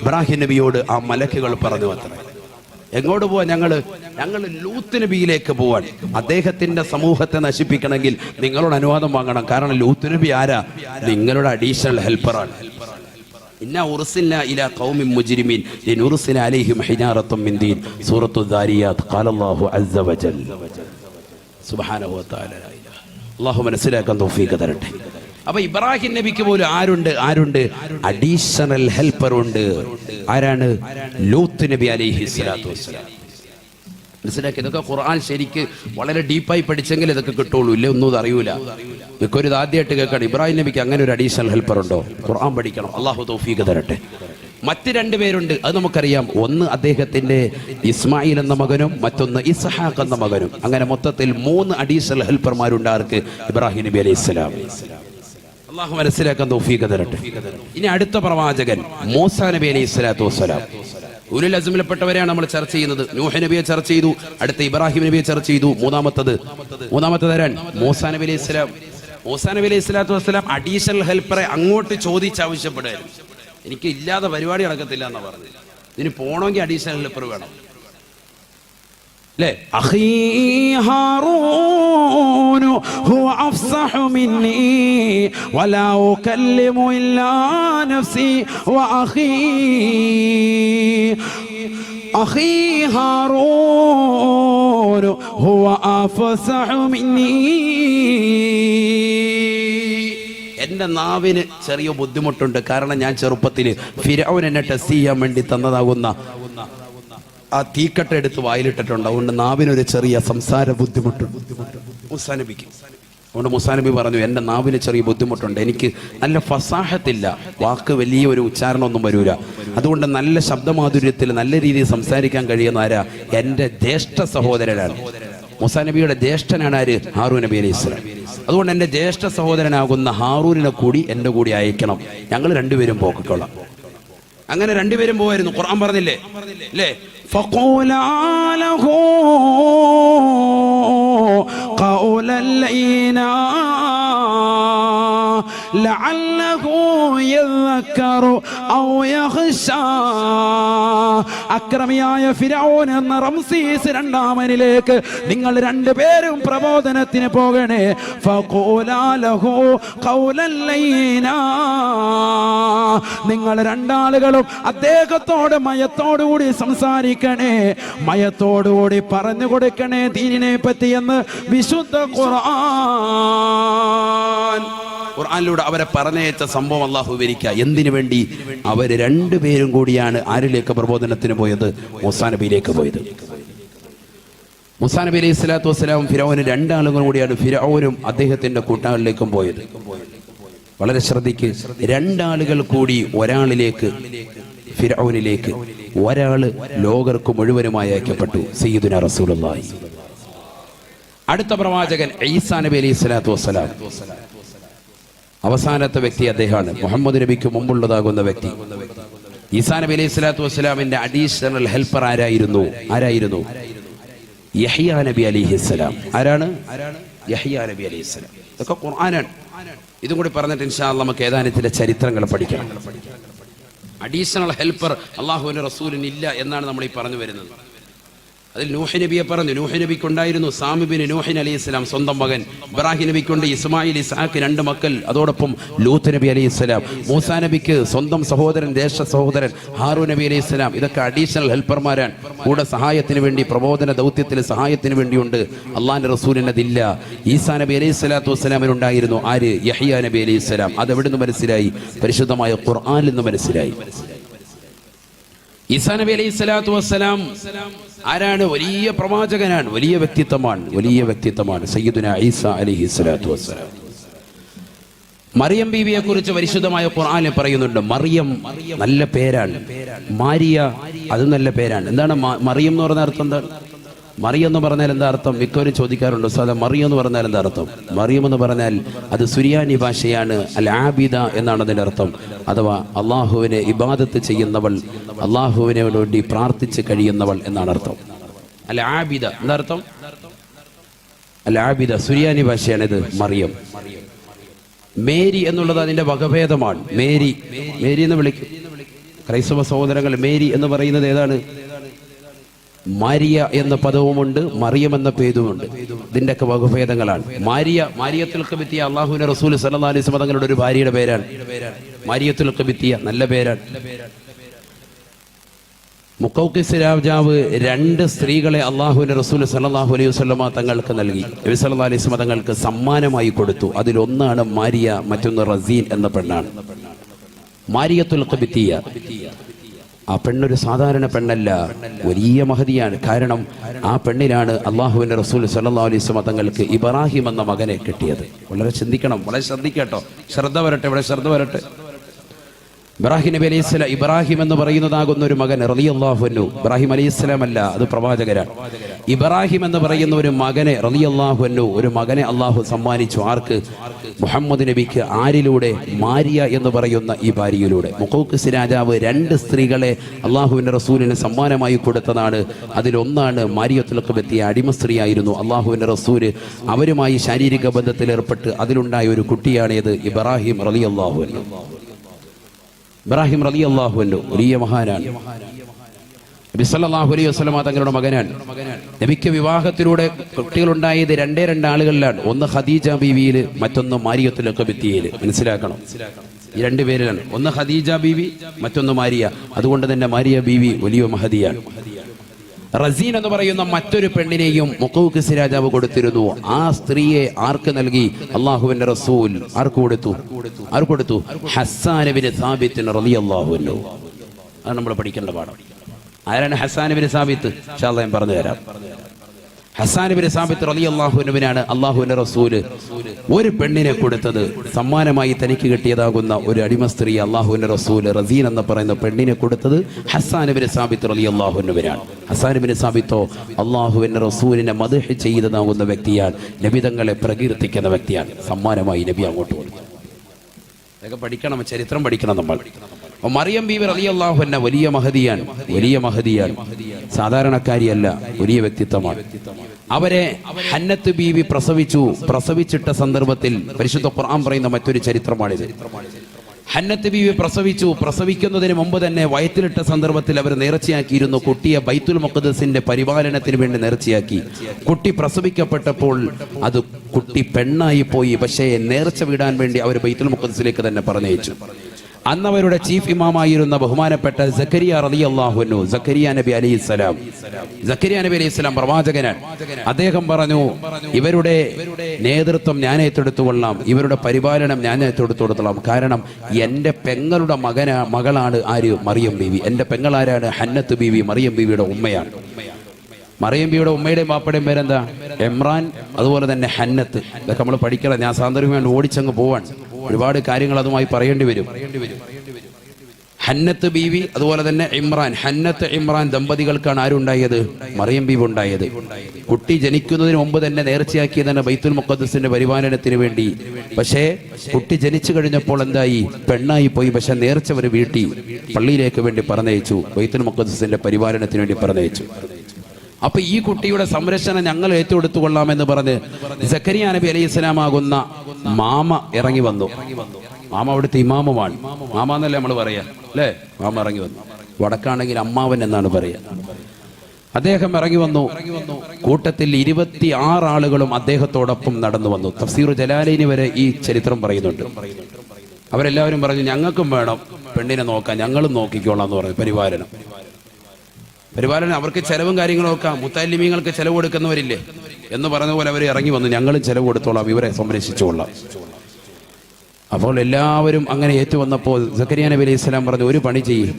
ഇബ്രാഹിം നബിയോട് ആ മലക്കുകൾ പറഞ്ഞു അത്ര. എങ്ങോട്ട് പോവാ? ഞങ്ങൾ ലൂത്ത് നബിയിലേക്ക് പോവാൻ. അദ്ദേഹത്തിന്റെ സമൂഹത്തെ നശിപ്പിക്കണമെങ്കിൽ നിങ്ങളോട് അനുവാദം വാങ്ങണം. കാരണം ലൂത്ത് നബി ആരാ? നിങ്ങളുടെ അഡീഷണൽ ഹെൽപ്പറാണ്. ഇന്നാ ഉർസിൽനാ ഇലാ ഖൗമിൻ മുജ്രിമീൻ ലിനുർസില അലൈഹിം ഹിജാറത്തും മിൻ ദീൻ. സൂറത്തു ദാരിയാത്ത്. ഖാലല്ലാഹു അസ്സ വജൽ സുബ്ഹാനഹു വ തആല. അല്ലാഹു മനസ്സിലാക്കാൻ തൗഫീഖ് തരട്ടെ. അപ്പൊ ഇബ്രാഹിം നബിക്ക് പോലും ആരുണ്ട്? അഡീഷണൽ ഹെൽപ്പർ ഉണ്ട്. ആരാണ്? ലൂത്ത് നബി അലൈഹി സ്വലാത്തു വസ്സലാം. മനസ്സിലാക്കി? ഇതൊക്കെ ഖുർആൻ ശരിക്ക് വളരെ ഡീപ്പായി പഠിച്ചെങ്കിൽ ഇതൊക്കെ കിട്ടുള്ളൂ. ഇല്ല ഒന്നും അറിയൂല. ഇതൊക്കെ ഒരു ആദ്യമായിട്ട് കേൾക്കണം. ഇബ്രാഹിം നബിക്ക് അങ്ങനെ ഒരു അഡീഷണൽ ഹെൽപ്പർ ഉണ്ടോ? ഖുർആൻ പഠിക്കണം. അള്ളാഹു തൗഫീഖ് തരട്ടെ. മറ്റ് രണ്ടുപേരുണ്ട്, അത് നമുക്കറിയാം. ഒന്ന് അദ്ദേഹത്തിന്റെ ഇസ്മായിൽ എന്ന മകനും മറ്റൊന്ന് ഇസ്ഹാഖ് എന്ന മകനും. അങ്ങനെ മൊത്തത്തിൽ 3 അഡീഷണൽ ഹെൽപ്പർമാരുണ്ട് ആർക്ക്? ഇബ്രാഹിം നബി അലൈഹി സ്വലാം. അള്ളാഹു മനസ്സിലാക്കാൻ തൗഫീഖ് തരട്ടെ. ഇനി അടുത്ത പ്രവാചകൻ മൂസാ നബി അലൈഹി സ്വലാത്തു വസ്സലാം. ഉലുൽ അസ്മിൽപ്പെട്ടവരെയാണ് നമ്മൾ ചർച്ച ചെയ്യുന്നത്. നൂഹ് നബിയെ ചർച്ച ചെയ്തു, അടുത്ത ഇബ്രാഹിം നബിയെ ചർച്ച ചെയ്തു. മൂന്നാമത്തത് ആരാൻ? മൂസാ നബി അലൈഹി സ്വലാം. മൂസാ നബി അലൈഹി സ്വലാത്തു വസ്സലാം അഡീഷണൽ ഹെൽപ്പറെ അങ്ങോട്ട് ചോദിച്ചാവശ്യപ്പെടുകയായിരുന്നു. എനിക്ക് ഇല്ലാതെ പരിപാടി നടക്കത്തില്ല എന്നാ പറഞ്ഞത്. ഇതിന് പോണമെങ്കിൽ അഡീഷണൽ ഹെൽപ്പർ വേണം. أخي هارون هو أفصح مني ولا أكلم إلا نفسي أخي هارون هو أفصح مني. എന്റെ നാവിന് ചെറിയ ബുദ്ധിമുട്ടുണ്ട്. കാരണം ഞാൻ ചെറുപ്പത്തിൽ ഫിർഔൻ എന്നെ ടെസ്റ്റ് ചെയ്യാൻ വേണ്ടി തന്നതാകുന്ന ആ തീക്കട്ട എടുത്ത് വായിലിട്ടിട്ടുണ്ട്. അതുകൊണ്ട് നാവിനൊരു ചെറിയ സംസാര ബുദ്ധിമുട്ടുണ്ട് മൂസാ നബിക്ക്. അതുകൊണ്ട് മൂസാ നബി പറഞ്ഞു, എൻ്റെ നാവിന് ചെറിയ ബുദ്ധിമുട്ടുണ്ട്, എനിക്ക് നല്ല ഫസാഹത്തില്ല, വാക്ക് വലിയ ഒരു ഉച്ചാരണമൊന്നും വരൂല. അതുകൊണ്ട് നല്ല ശബ്ദമാധുര്യത്തിൽ നല്ല രീതിയിൽ സംസാരിക്കാൻ കഴിയുന്ന ആരാ? എൻ്റെ ജ്യേഷ്ഠ സഹോദരനാണ്. മൂസാ നബിയുടെ ജ്യേഷ്ഠനാണ് ആര്? ഹാറൂൻ നബി അലൈഹി സ്വലാം. അതുകൊണ്ട് എൻ്റെ ജ്യേഷ്ഠ സഹോദരനാകുന്ന ഹാറൂനിനെ കൂടി എൻ്റെ കൂടി അയക്കണം, ഞങ്ങൾ രണ്ടുപേരും പോക്കിക്കൊള്ളാം. അങ്ങനെ രണ്ടുപേരും പോവായിരുന്നു. ഖുർആൻ പറഞ്ഞില്ലേ അല്ലേ? فقولا له قولا لينا لعله يذكر أو يخشى. അക്രമിയായ ഫിർഔൻ എന്ന റംസീസ് രണ്ടാമനിലേക്ക് നിങ്ങൾ രണ്ടുപേരും പ്രബോധനത്തിന് പോകണേ. ഫഖൂലാ ലഹു ഖൗലൻ ലൈനാ, നിങ്ങൾ രണ്ടാളുകളും അദ്ദേഹത്തോട് മയത്തോടുകൂടി സംസാരിക്കണേ, മയത്തോടുകൂടി പറഞ്ഞു കൊടുക്കണേ ദീനിനെ പറ്റി എന്ന് വിശുദ്ധ ഖുർആൻ. ഖുർആനിലൂടെ അവരെ പറഞ്ഞയച്ച സംഭവം അള്ളാഹു വിവരിക്കുക. എന്തിനു വേണ്ടി? അവർ രണ്ടുപേരും കൂടിയാണ് ആരിലേക്ക് പ്രബോധനത്തിന് പോയത്? മൂസാ നബിയിലേക്ക് പോയത്. മൂസാ നബി അലൈഹി സ്വലാത്തു വസ്സലാം ഫിർഔനും രണ്ടാളുകളും കൂടിയാണ് ഫിർഔനും അദ്ദേഹത്തിന്റെ കൂട്ടാളിലേക്കും പോയത്. വളരെ ശ്രദ്ധിക്ക്, രണ്ടാളുകൾ കൂടി ഒരാളിലേക്ക്, ഫിർഔനിലേക്ക്, ഒരാള് ലോകർക്ക് മുഴുവനുമായി അയക്കപ്പെട്ടു, സയ്യിദുനാ റസൂലുള്ളാഹി. അടുത്ത പ്രവാചകൻ ഈസാ നബി അലൈഹി സ്വലാത്തു വസ്സലാം, അവസാനത്തെ വ്യക്തി അദ്ദേഹമാണ്, മുഹമ്മദ് നബിക്ക് മുമ്പുള്ളതാകുന്ന വ്യക്തി. ഈസാ നബി അലൈഹി സ്വലാത്തു വസ്സലാമിന്റെ അഡീഷണൽ ഹെൽപ്പർ ആരായിരുന്നു? യഹ്യാ നബി അലൈഹിസ്സലാം. ആരാണ്? യഹ്യാ നബി അലൈഹിസ്സലാം. ഇതൊക്കെ ഖുർആനാണ്. ഇതും കൂടി പറഞ്ഞിട്ട് ഇൻഷാ അല്ലാഹ് നമുക്ക് ഏതാനും ചില ചരിത്രങ്ങൾ പഠിക്കണം. അഡീഷണൽ ഹെൽപ്പർ അള്ളാഹുവിന്റെ റസൂലിന് ഇല്ല എന്നാണ് നമ്മൾ ഈ പറഞ്ഞു വരുന്നത്. അതിൽ നൂഹ് നബിയെ പറഞ്ഞു. നൂഹ് നബിക്കുണ്ടായിരുന്നു സാമി ബിൻ നൂഹ് അലൈഹിസ്സലാം, സ്വന്തം മകൻ. ഇബ്രാഹിം നബിക്കുണ്ട് ഇസ്മായിൽ, ഇസ്ഹാഖ്, 2 മക്കൾ. അതോടൊപ്പം ലൂത്ത് നബി അലൈഹിസ്സലാം. മൂസാ നബിക്ക് സ്വന്തം സഹോദരൻ, ജ്യേഷ്ഠ സഹോദരൻ ഹാറൂൻ നബി അലൈഹിസ്സലാം. ഇതൊക്കെ അഡീഷണൽ ഹെൽപ്പർമാരാണ്. കൂടെ സഹായത്തിന് വേണ്ടി, പ്രബോധന ദൗത്യത്തിൽ സഹായത്തിന് വേണ്ടിയുണ്ട്. അള്ളാഹിന്റെ റസൂലിനതില്ല. ഈസാ നബി അലൈഹി സ്വലാത്തു വസ്സലാമിനുണ്ടായിരുന്നു. ആര്? യഹ്യാ നബി അലൈഹിസ്സലാം. അത് എവിടെ നിന്ന് മനസ്സിലായി? പരിശുദ്ധമായ ഖുർആനിൽ നിന്ന് മനസ്സിലായി. ഈസാ നബി അലൈഹി സ്വലാത്തു വസ്സലാം ആരാണ്? വലിയ പ്രവാചകനാണ്, വലിയ വ്യക്തിത്വമാണ് സയ്യിദുനാ ഈസാ അലൈഹി സ്വലാത്തു വസ്സലാം. മറിയം ബീവിയെ കുറിച്ച് പരിശുദ്ധമായ ഖുർആനിൽ പറയുന്നുണ്ട്. മറിയം നല്ല പേരാണ്, മാരിയ അത് നല്ല പേരാണ്. എന്താണ് മറിയം എന്ന് പറഞ്ഞ അർത്ഥം? എന്താണ് മറിയം എന്ന് പറഞ്ഞാൽ എന്താ അർത്ഥം? മിക്കവരും ചോദിക്കാറുണ്ട്, സാധാ മറിയം എന്ന് പറഞ്ഞാൽ എന്താ അർത്ഥം? മറിയം എന്ന് പറഞ്ഞാൽ അത് സുരിയാനി ഭാഷയാണ്. അൽ ആബിദ എന്നാണ് അതിൻ്റെ അർത്ഥം. അഥവാ അള്ളാഹുവിനെ ഇബാദത്ത് ചെയ്യുന്നവൾ, അള്ളാഹുവിനെ വേണ്ടി പ്രാർത്ഥിച്ച് കഴിയുന്നവൾ എന്നാണ് അർത്ഥം. അൽ ആബിദ എന്താ അർത്ഥം? അൽ ആബിദ സുരിയാനി ഭാഷയാണിത് മറിയം. മേരി എന്നുള്ളത് അതിൻ്റെ വകഭേദമാണ്. മേരി എന്ന് വിളിക്കും ക്രൈസ്തവ സഹോദരങ്ങൾ. മേരി എന്ന് പറയുന്നത് ഏതാണ്? മാരിയ എന്ന പദവുമുണ്ട്, മറിയം എന്ന പേരുമുണ്ട്. ഇതിൻ്റെയൊക്കെ വകഭേദങ്ങളാണ്. മാരിയത്തുൽ ഖിബ്തിയ അള്ളാഹുവിന്റെ റസൂൽ സല്ലല്ലാഹു അലൈഹി വസല്ലം തങ്ങളുടെ ഒരു ഭാര്യയുടെ പേരാണ് മാരിയത്തുൽ ഖിബ്തിയ. നല്ല പേരാണ്. മുഖൗഖിസ് രാജാവ് 2 സ്ത്രീകളെ അള്ളാഹുവിന്റെ റസൂൽ സല്ലല്ലാഹു അലൈഹി വസല്ലം തങ്ങൾക്ക് നൽകി. നബി സല്ലല്ലാഹു അലൈഹി വസല്ലം തങ്ങൾക്ക് സമ്മാനമായി കൊടുത്തു. അതിലൊന്നാണ് മാരിയ, മറ്റൊന്ന് റസീൻ എന്ന പെണ്ണാണ്. മാരിയത്തുൽ ഖിബ്തിയ ആ പെണ്ണൊരു സാധാരണ പെണ്ണല്ല, വലിയ മഹതിയാണ്. കാരണം ആ പെണ്ണിലാണ് അള്ളാഹുവിന്റെ റസൂൽ സല്ലല്ലാഹു അലൈഹി വസല്ലം തങ്ങൾക്ക് ഇബ്രാഹിം എന്ന മകനെ കിട്ടിയത്. വളരെ ചിന്തിക്കണം, വളരെ ശ്രദ്ധിക്കട്ടോ. ശ്രദ്ധ വരട്ടെ. ഇബ്രാഹിം നബി അലൈഹി സ്വലാം, ഇബ്രാഹിം എന്ന് പറയുന്നതാകുന്ന ഒരു മകൻ റളിയല്ലാഹു അൻഹു, ഇബ്രാഹിം അലൈഹി സ്വലാം അല്ല, അത് പ്രവാചകരാണ്. ഇബ്രാഹിം എന്ന് പറയുന്ന ഒരു മകനെ റളിയല്ലാഹു അൻഹു, ഒരു മകനെ അള്ളാഹു സമ്മാനിച്ചു. ആർക്ക്? മുഹമ്മദ് നബിക്ക്. ആരിലൂടെ? മാരിയ എന്ന് പറയുന്ന ഈ ഭാര്യയിലൂടെ. മുഖൗഖിസ് രാജാവ് 2 സ്ത്രീകളെ അള്ളാഹുവിന്റെ റസൂലിന് സമ്മാനമായി കൊടുത്തതാണ്. അതിലൊന്നാണ് മാരിയത്തുൽ ഖിബ്തിയ, അടിമ സ്ത്രീയായിരുന്നു. അള്ളാഹുവിന്റെ റസൂല് അവരുമായി ശാരീരിക ബന്ധത്തിൽ ഏർപ്പെട്ട് അതിലുണ്ടായ ഒരു കുട്ടിയാണേത്? ഇബ്രാഹിം റളിയല്ലാഹു അൻഹു. ഇബ്രാഹിം റളിയല്ലാഹു അൻഹു വലിയ മഹാനാണ്. നബി സല്ലല്ലാഹു അലൈഹി വസല്ലം തങ്ങളുടെ മകനാണ്. നബിക്ക് വിവാഹത്തിലൂടെ കുട്ടികളുണ്ടായത് 2 ആളുകളിലാണ്. ഒന്ന് ഖദീജ ബീവിയിൽ, മറ്റൊന്ന് മാരിയത്തുൽ ഖിബ്തിയയിൽ. മനസ്സിലാക്കണം, ഈ 2 പേരിലാണ്. ഒന്ന് ഖദീജ ബീവി, മറ്റൊന്ന് മാരിയ. അതുകൊണ്ട് തന്നെ മാരിയ ബീവി വലിയ മഹദിയാണ്. റസീൻ എന്ന് പറയുന്ന മറ്റൊരു പെണ്ണിനെയും മുഖൗഖിസ് രാജാവ് കൊടുത്തിരുന്നു. ആ സ്ത്രീയെ ആർക്ക് നൽകി? അള്ളാഹുവിന്റെ റസൂൽ. ആർക്ക് കൊടുത്തു? ഹസ്സാൻ ഇബ്നു സാബിത്ത് റളിയല്ലാഹു അൻഹു. അത് നമ്മൾ പഠിക്കേണ്ട പാഠം. ആരാണ് ഹസ്സാൻ ഇബ്നു സാബിത്ത്? ഇൻഷാ അല്ലാഹ് ഞാൻ പറഞ്ഞു തരാം. ഹസ്സാൻ ഇബ്നു സാബിത്ത് റളിയല്ലാഹു അൻഹുവിനാണ് അല്ലാഹുവിന്റെ റസൂല് ഒരു പെണ്ണിനെ കൊടുത്തത്. സമ്മാനമായി തനിക്ക് കിട്ടിയതാകുന്ന ഒരു അടിമ സ്ത്രീ അല്ലാഹുവിന്റെ റസൂല് റസീൻ എന്ന് പറയുന്ന പെണ്ണിനെ കൊടുത്തത് ഹസ്സാൻ ഇബ്നു സാബിത്ത് റളിയല്ലാഹു അൻഹുവിനാണ്. ഹസ്സാൻ ഇബ്നു സാബിത്തോ അല്ലാഹുവിന്റെ റസൂലിനെ മദ്ഹ് ചെയ്തതാകുന്ന വ്യക്തിയാണ്, നബി തങ്ങളെ പ്രകീർത്തിക്കുന്ന വ്യക്തിയാണ്. സമ്മാനമായി നബി അങ്ങോട്ട് കൊടുത്തു. ഇതൊക്കെ പഠിക്കണം, ചരിത്രം പഠിക്കണം നമ്മൾ. മറിയം ബീവി റളിയല്ലാഹു അൻഹ വലിയ മഹദിയാണ്, സാധാരണക്കാരിയല്ല, വലിയ വ്യക്തിത്വമാണ്. അവരെ ഹന്നത്ത് ബീവി പ്രസവിച്ചിട്ട സന്ദർഭത്തിൽ പരിശുദ്ധ ഖുർആൻ പറയുന്ന മറ്റൊരു ചരിത്രമാണിത്. ഹന്നത്ത് ബീവി പ്രസവിക്കുന്നതിന് മുമ്പ് തന്നെ വയറ്റിലിട്ട സന്ദർഭത്തിൽ അവർ നേർച്ചയാക്കിയിരുന്നു, കുട്ടിയെ ബൈത്തുൽ മുഖദ്ദസിന്റെ പരിപാലനത്തിന് വേണ്ടി നേർച്ചയാക്കി. കുട്ടി പ്രസവിക്കപ്പെട്ടപ്പോൾ അത് കുട്ടി പെണ്ണായി പോയി. പക്ഷേ നേർച്ച വിടാൻ വേണ്ടി അവർ ബൈത്തുൽ മുഖദ്ദസിലേക്ക് തന്നെ പറഞ്ഞയച്ചു. അന്ന് അവരുടെ ചീഫ് ഇമാമായിരുന്ന ബഹുമാനപ്പെട്ട സക്കരിയ റളിയല്ലാഹു അൻഹു, സക്കരിയ നബി അലൈഹിസ്സലാം പ്രവാചകനാണ്. അദ്ദേഹം പറഞ്ഞു, ഇവരുടെ നേതൃത്വം ഞാൻ ഏറ്റെടുത്തുകൊള്ളാം, ഇവരുടെ പരിപാലനം ഞാൻ ഏറ്റെടുത്തുകൊള്ളാം. കാരണം എൻ്റെ പെങ്ങളുടെ മകളാണ് ആര്? മറിയം ബീവി. എൻ്റെ പെങ്ങളാരാണ്? ഹന്നത്ത് ബീവി, മറിയം ബീവിയുടെ ഉമ്മയാണ്. മറിയം ബീവിയുടെ ഉമ്മയുടെയും ബാപ്പയുടെയും പേരെന്താ? ഇമ്രാൻ, അതുപോലെ തന്നെ ഹന്നത്ത്. ഇതൊക്കെ നമ്മൾ പഠിക്കണം. ഞാൻ സാന്ദർഭ്യം വേണ്ടി ഓടിച്ചങ്ങ് പോവാൻ, ഒരുപാട് കാര്യങ്ങൾ അതുമായി പറയേണ്ടി വരും. ഹന്നത്ത് ബീവി അതുപോലെ തന്നെ ഇമ്രാൻ, ഹന്നത്ത് ഇമ്രാൻ ദമ്പതികൾക്കാണ് ആരുണ്ടായത്? മറിയം ബീവി ഉണ്ടായത്. കുട്ടി ജനിക്കുന്നതിന് മുമ്പ് തന്നെ നേർച്ചയാക്കിയത് തന്നെ ബൈത്തുൽ മുഖദ്ദസിന്റെ പരിപാലനത്തിന് വേണ്ടി. പക്ഷേ കുട്ടി ജനിച്ചു കഴിഞ്ഞപ്പോൾ എന്തായി? പെണ്ണായി പോയി. പക്ഷെ നേർച്ച അവർ വീട്ടി പള്ളിയിലേക്ക് വേണ്ടി പറഞ്ഞയച്ചു, ബൈത്തുൽ മുഖദ്ദസിന്റെ പരിപാലനത്തിന് വേണ്ടി പറഞ്ഞയച്ചു. അപ്പൊ ഈ കുട്ടിയുടെ സംരക്ഷണം ഞങ്ങൾ ഏറ്റെടുത്തുകൊള്ളാമെന്ന് പറഞ്ഞ് സക്കരിയ നബി അലൈഹിസ്സലാം ആകുന്ന മാമ ഇറങ്ങി വന്നു. മാമ അവിടുത്തെ ഇമാമുമാണ്. മാമ എന്നല്ലേ നമ്മൾ പറയാ, അല്ലേ? മാമ ഇറങ്ങി വന്നു. വടക്കാണെങ്കിൽ അമ്മാവൻ എന്നാണ് പറയാ. അദ്ദേഹം ഇറങ്ങി വന്നു. കൂട്ടത്തിൽ 26 ആളുകളും അദ്ദേഹത്തോടൊപ്പം നടന്നു വന്നു. തഫ്സീർ ജലാലൈനി വരെ ഈ ചരിത്രം പറയുന്നുണ്ട്. അവരെല്ലാവരും പറഞ്ഞു, ഞങ്ങൾക്കും വേണം പെണ്ണിനെ നോക്കാൻ, ഞങ്ങളും നോക്കിക്കോളാം എന്ന് പറഞ്ഞു. പരിപാലനം അവർക്ക് ചെലവും കാര്യങ്ങളും ഒക്കെ, മുത്തല്ലിമീങ്ങൾക്ക് ചെലവ് കൊടുക്കുന്നവരില്ലേ എന്ന് പറഞ്ഞ പോലെ അവർ ഇറങ്ങി വന്നു, ഞങ്ങളും ചെലവ് കൊടുത്തോളാം, ഇവരെ സംരക്ഷിച്ചുകൊള്ളാം. അപ്പോൾ എല്ലാവരും അങ്ങനെ ഏറ്റുവന്നപ്പോൾ സക്കരിയ നബി അലൈഹിസ്സലാം പറഞ്ഞു, ഒരു പണി ചെയ്യും,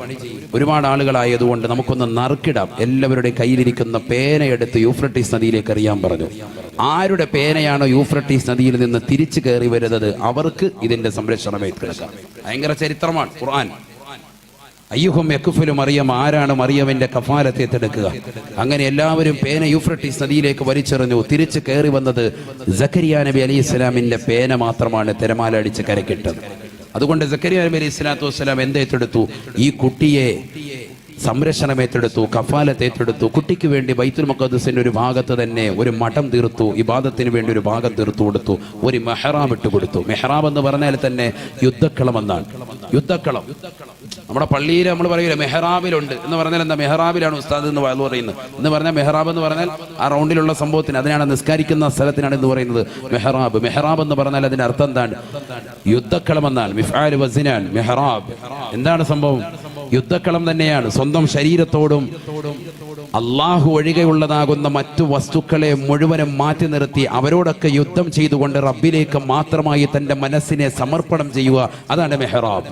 ഒരുപാട് ആളുകളായതുകൊണ്ട് നമുക്കൊന്ന് നറുക്കിടാം. എല്ലാവരുടെയും കയ്യിലിരിക്കുന്ന പേനയെടുത്ത് യൂഫ്രട്ടീസ് നദിയിലേക്ക് എറിയാൻ പറഞ്ഞു. ആരുടെ പേനയാണോ യൂഫ്രട്ടീസ് നദിയിൽ നിന്ന് തിരിച്ചു കയറി വരുന്നത് അവർക്ക് ഇതിന്റെ സംരക്ഷണം ഏറ്റെടുക്കാം. ഭയങ്കര ചരിത്രമാണ് ഖുർആൻ. അയ്യുഹും യക്ഫുലു മറിയം, ആരാണ് മറിയമിന്റെ കഫാലത്തെ ഏറ്റെടുക്കുക? അങ്ങനെ എല്ലാവരും പേന യൂഫ്രട്ടീസ് നദിയിലേക്ക് വലിച്ചെറിഞ്ഞു. തിരിച്ചു കയറി വന്നത് സക്കരിയ നബി അലൈഹിസ്സലാമിന്റെ പേന മാത്രമാണ് തിരമാല അടിച്ച് കരക്കിട്ടത്. അതുകൊണ്ട് സക്കരിയ നബി അലൈഹി സ്വലാത്തു വസ്സലാം എന്തെടുത്തു? ഈ കുട്ടിയെ സംരക്ഷണം ഏറ്റെടുത്തു, കഫാലത്ത് ഏറ്റെടുത്തു. കുട്ടിക്ക് വേണ്ടി ബൈത്തുൽ മുഖദ്ദസിന്റെ ഒരു ഭാഗത്ത് തന്നെ ഒരു മഠം തീർത്തു, ഇബാദത്തിന് വേണ്ടി ഒരു ഭാഗം തീർത്തു കൊടുത്തു, ഒരു മെഹ്റാബ് ഇട്ട് കൊടുത്തു. മെഹ്റാബ് എന്ന് പറഞ്ഞാൽ തന്നെ യുദ്ധക്കളം എന്നാണ്. യുദ്ധക്കളം നമ്മുടെ പള്ളിയിൽ നമ്മൾ പറയൂല മെഹ്റാബിലുണ്ട് എന്ന് പറഞ്ഞാൽ എന്താ? മെഹ്റാബിലാണ് ഉസ്താദ് എന്ന് പറയുന്നത്. എന്ന് പറഞ്ഞാൽ മെഹ്റാബ് എന്ന് പറഞ്ഞാൽ ആ റൗണ്ടിലുള്ള സംഭവത്തിന്, അതിനാണ് നിസ്കരിക്കുന്ന സ്ഥലത്തിനാണ് എന്ന് പറയുന്നത് മെഹ്റാബ്. മെഹ്റാബ് എന്ന് പറഞ്ഞാൽ അതിന്റെ അർത്ഥം എന്താണ്? യുദ്ധക്കളം എന്നാണ്. മിഫ്ആൽ വസിനാൻ മെഹ്റാബ്. എന്താണ് സംഭവം? യുദ്ധക്കളം തന്നെയാണ്. സ്വന്തം ശരീരത്തോടും അള്ളാഹു ഒഴികെയുള്ളതാകുന്ന മറ്റു വസ്തുക്കളെ മുഴുവനും മാറ്റി നിർത്തി അവരോടൊക്കെ യുദ്ധം ചെയ്തുകൊണ്ട് റബ്ബിലേക്ക് മാത്രമായി തന്റെ മനസ്സിനെ സമർപ്പണം ചെയ്യുക, അതാണ് മെഹ്റാബ്.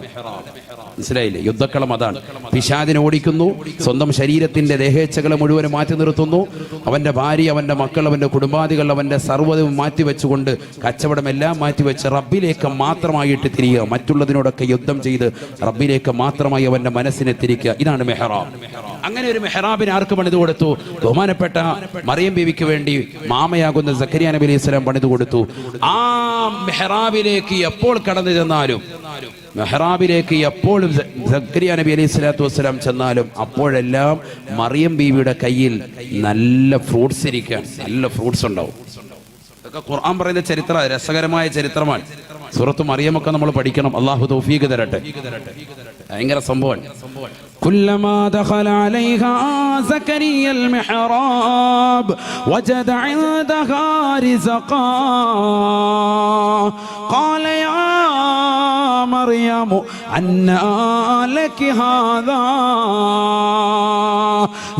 മനസ്സിലായില്ലേ? യുദ്ധക്കളം അതാണ്. പിശാചിനെ ഓടിക്കുന്നു, സ്വന്തം ശരീരത്തിന്റെ ദേഹേച്ഛകളെ മുഴുവനും മാറ്റി നിർത്തുന്നു. അവന്റെ ഭാര്യ, അവന്റെ മക്കൾ, അവന്റെ കുടുംബാദികൾ, അവന്റെ സർവ്വതവും മാറ്റിവെച്ചുകൊണ്ട് കച്ചവടം എല്ലാം മാറ്റിവെച്ച് റബ്ബിലേക്ക് മാത്രമായിട്ട് തിരിയുക. മറ്റുള്ളതിനോടൊക്കെ യുദ്ധം ചെയ്ത് റബ്ബിലേക്ക് മാത്രമായി അവന്റെ മനസ്സിനെ തിരിക്കുക. ഇതാണ് മെഹ്റാബ്. അങ്ങനെ ഒരു മെഹ്റാബിന് ആർക്ക് പണിത് കൊടുത്തു? ബഹുമാനപ്പെട്ട മറിയം ബീവിക്ക് വേണ്ടി മാമയാകുന്ന സക്കരിയ നബി അലൈഹി സ്വലാം പണിത് കൊടുത്തു. ആ മെഹ്റാബിലേക്ക് എപ്പോൾ കടന്നു ചെന്നാലും, മെഹ്റാബിലേക്ക് എപ്പോഴും സക്കരിയ നബി അലൈഹി സ്വലാത്തു വസ്സലാം ചെന്നാലും അപ്പോഴെല്ലാം മറിയം ബീവിയുടെ കയ്യിൽ നല്ല ഫ്രൂട്ട്സ് ഇരിക്കാൻ, നല്ല ഫ്രൂട്ട്സ് ഉണ്ടാവും. ഇതൊക്കെ ഖുർആൻ പറയുന്ന ചരിത്ര രസകരമായ ചരിത്രമാണ്. സൂറത്ത് മറിയമൊക്കെ നമ്മൾ പഠിക്കണം. അള്ളാഹു തൗഫീഖ് തരട്ടെ. ഭയങ്കര സംഭവമാണ്. كلما دخل عليها زكريا المحراب وجد عندها رزقا قال يا مريم أنى لك هذا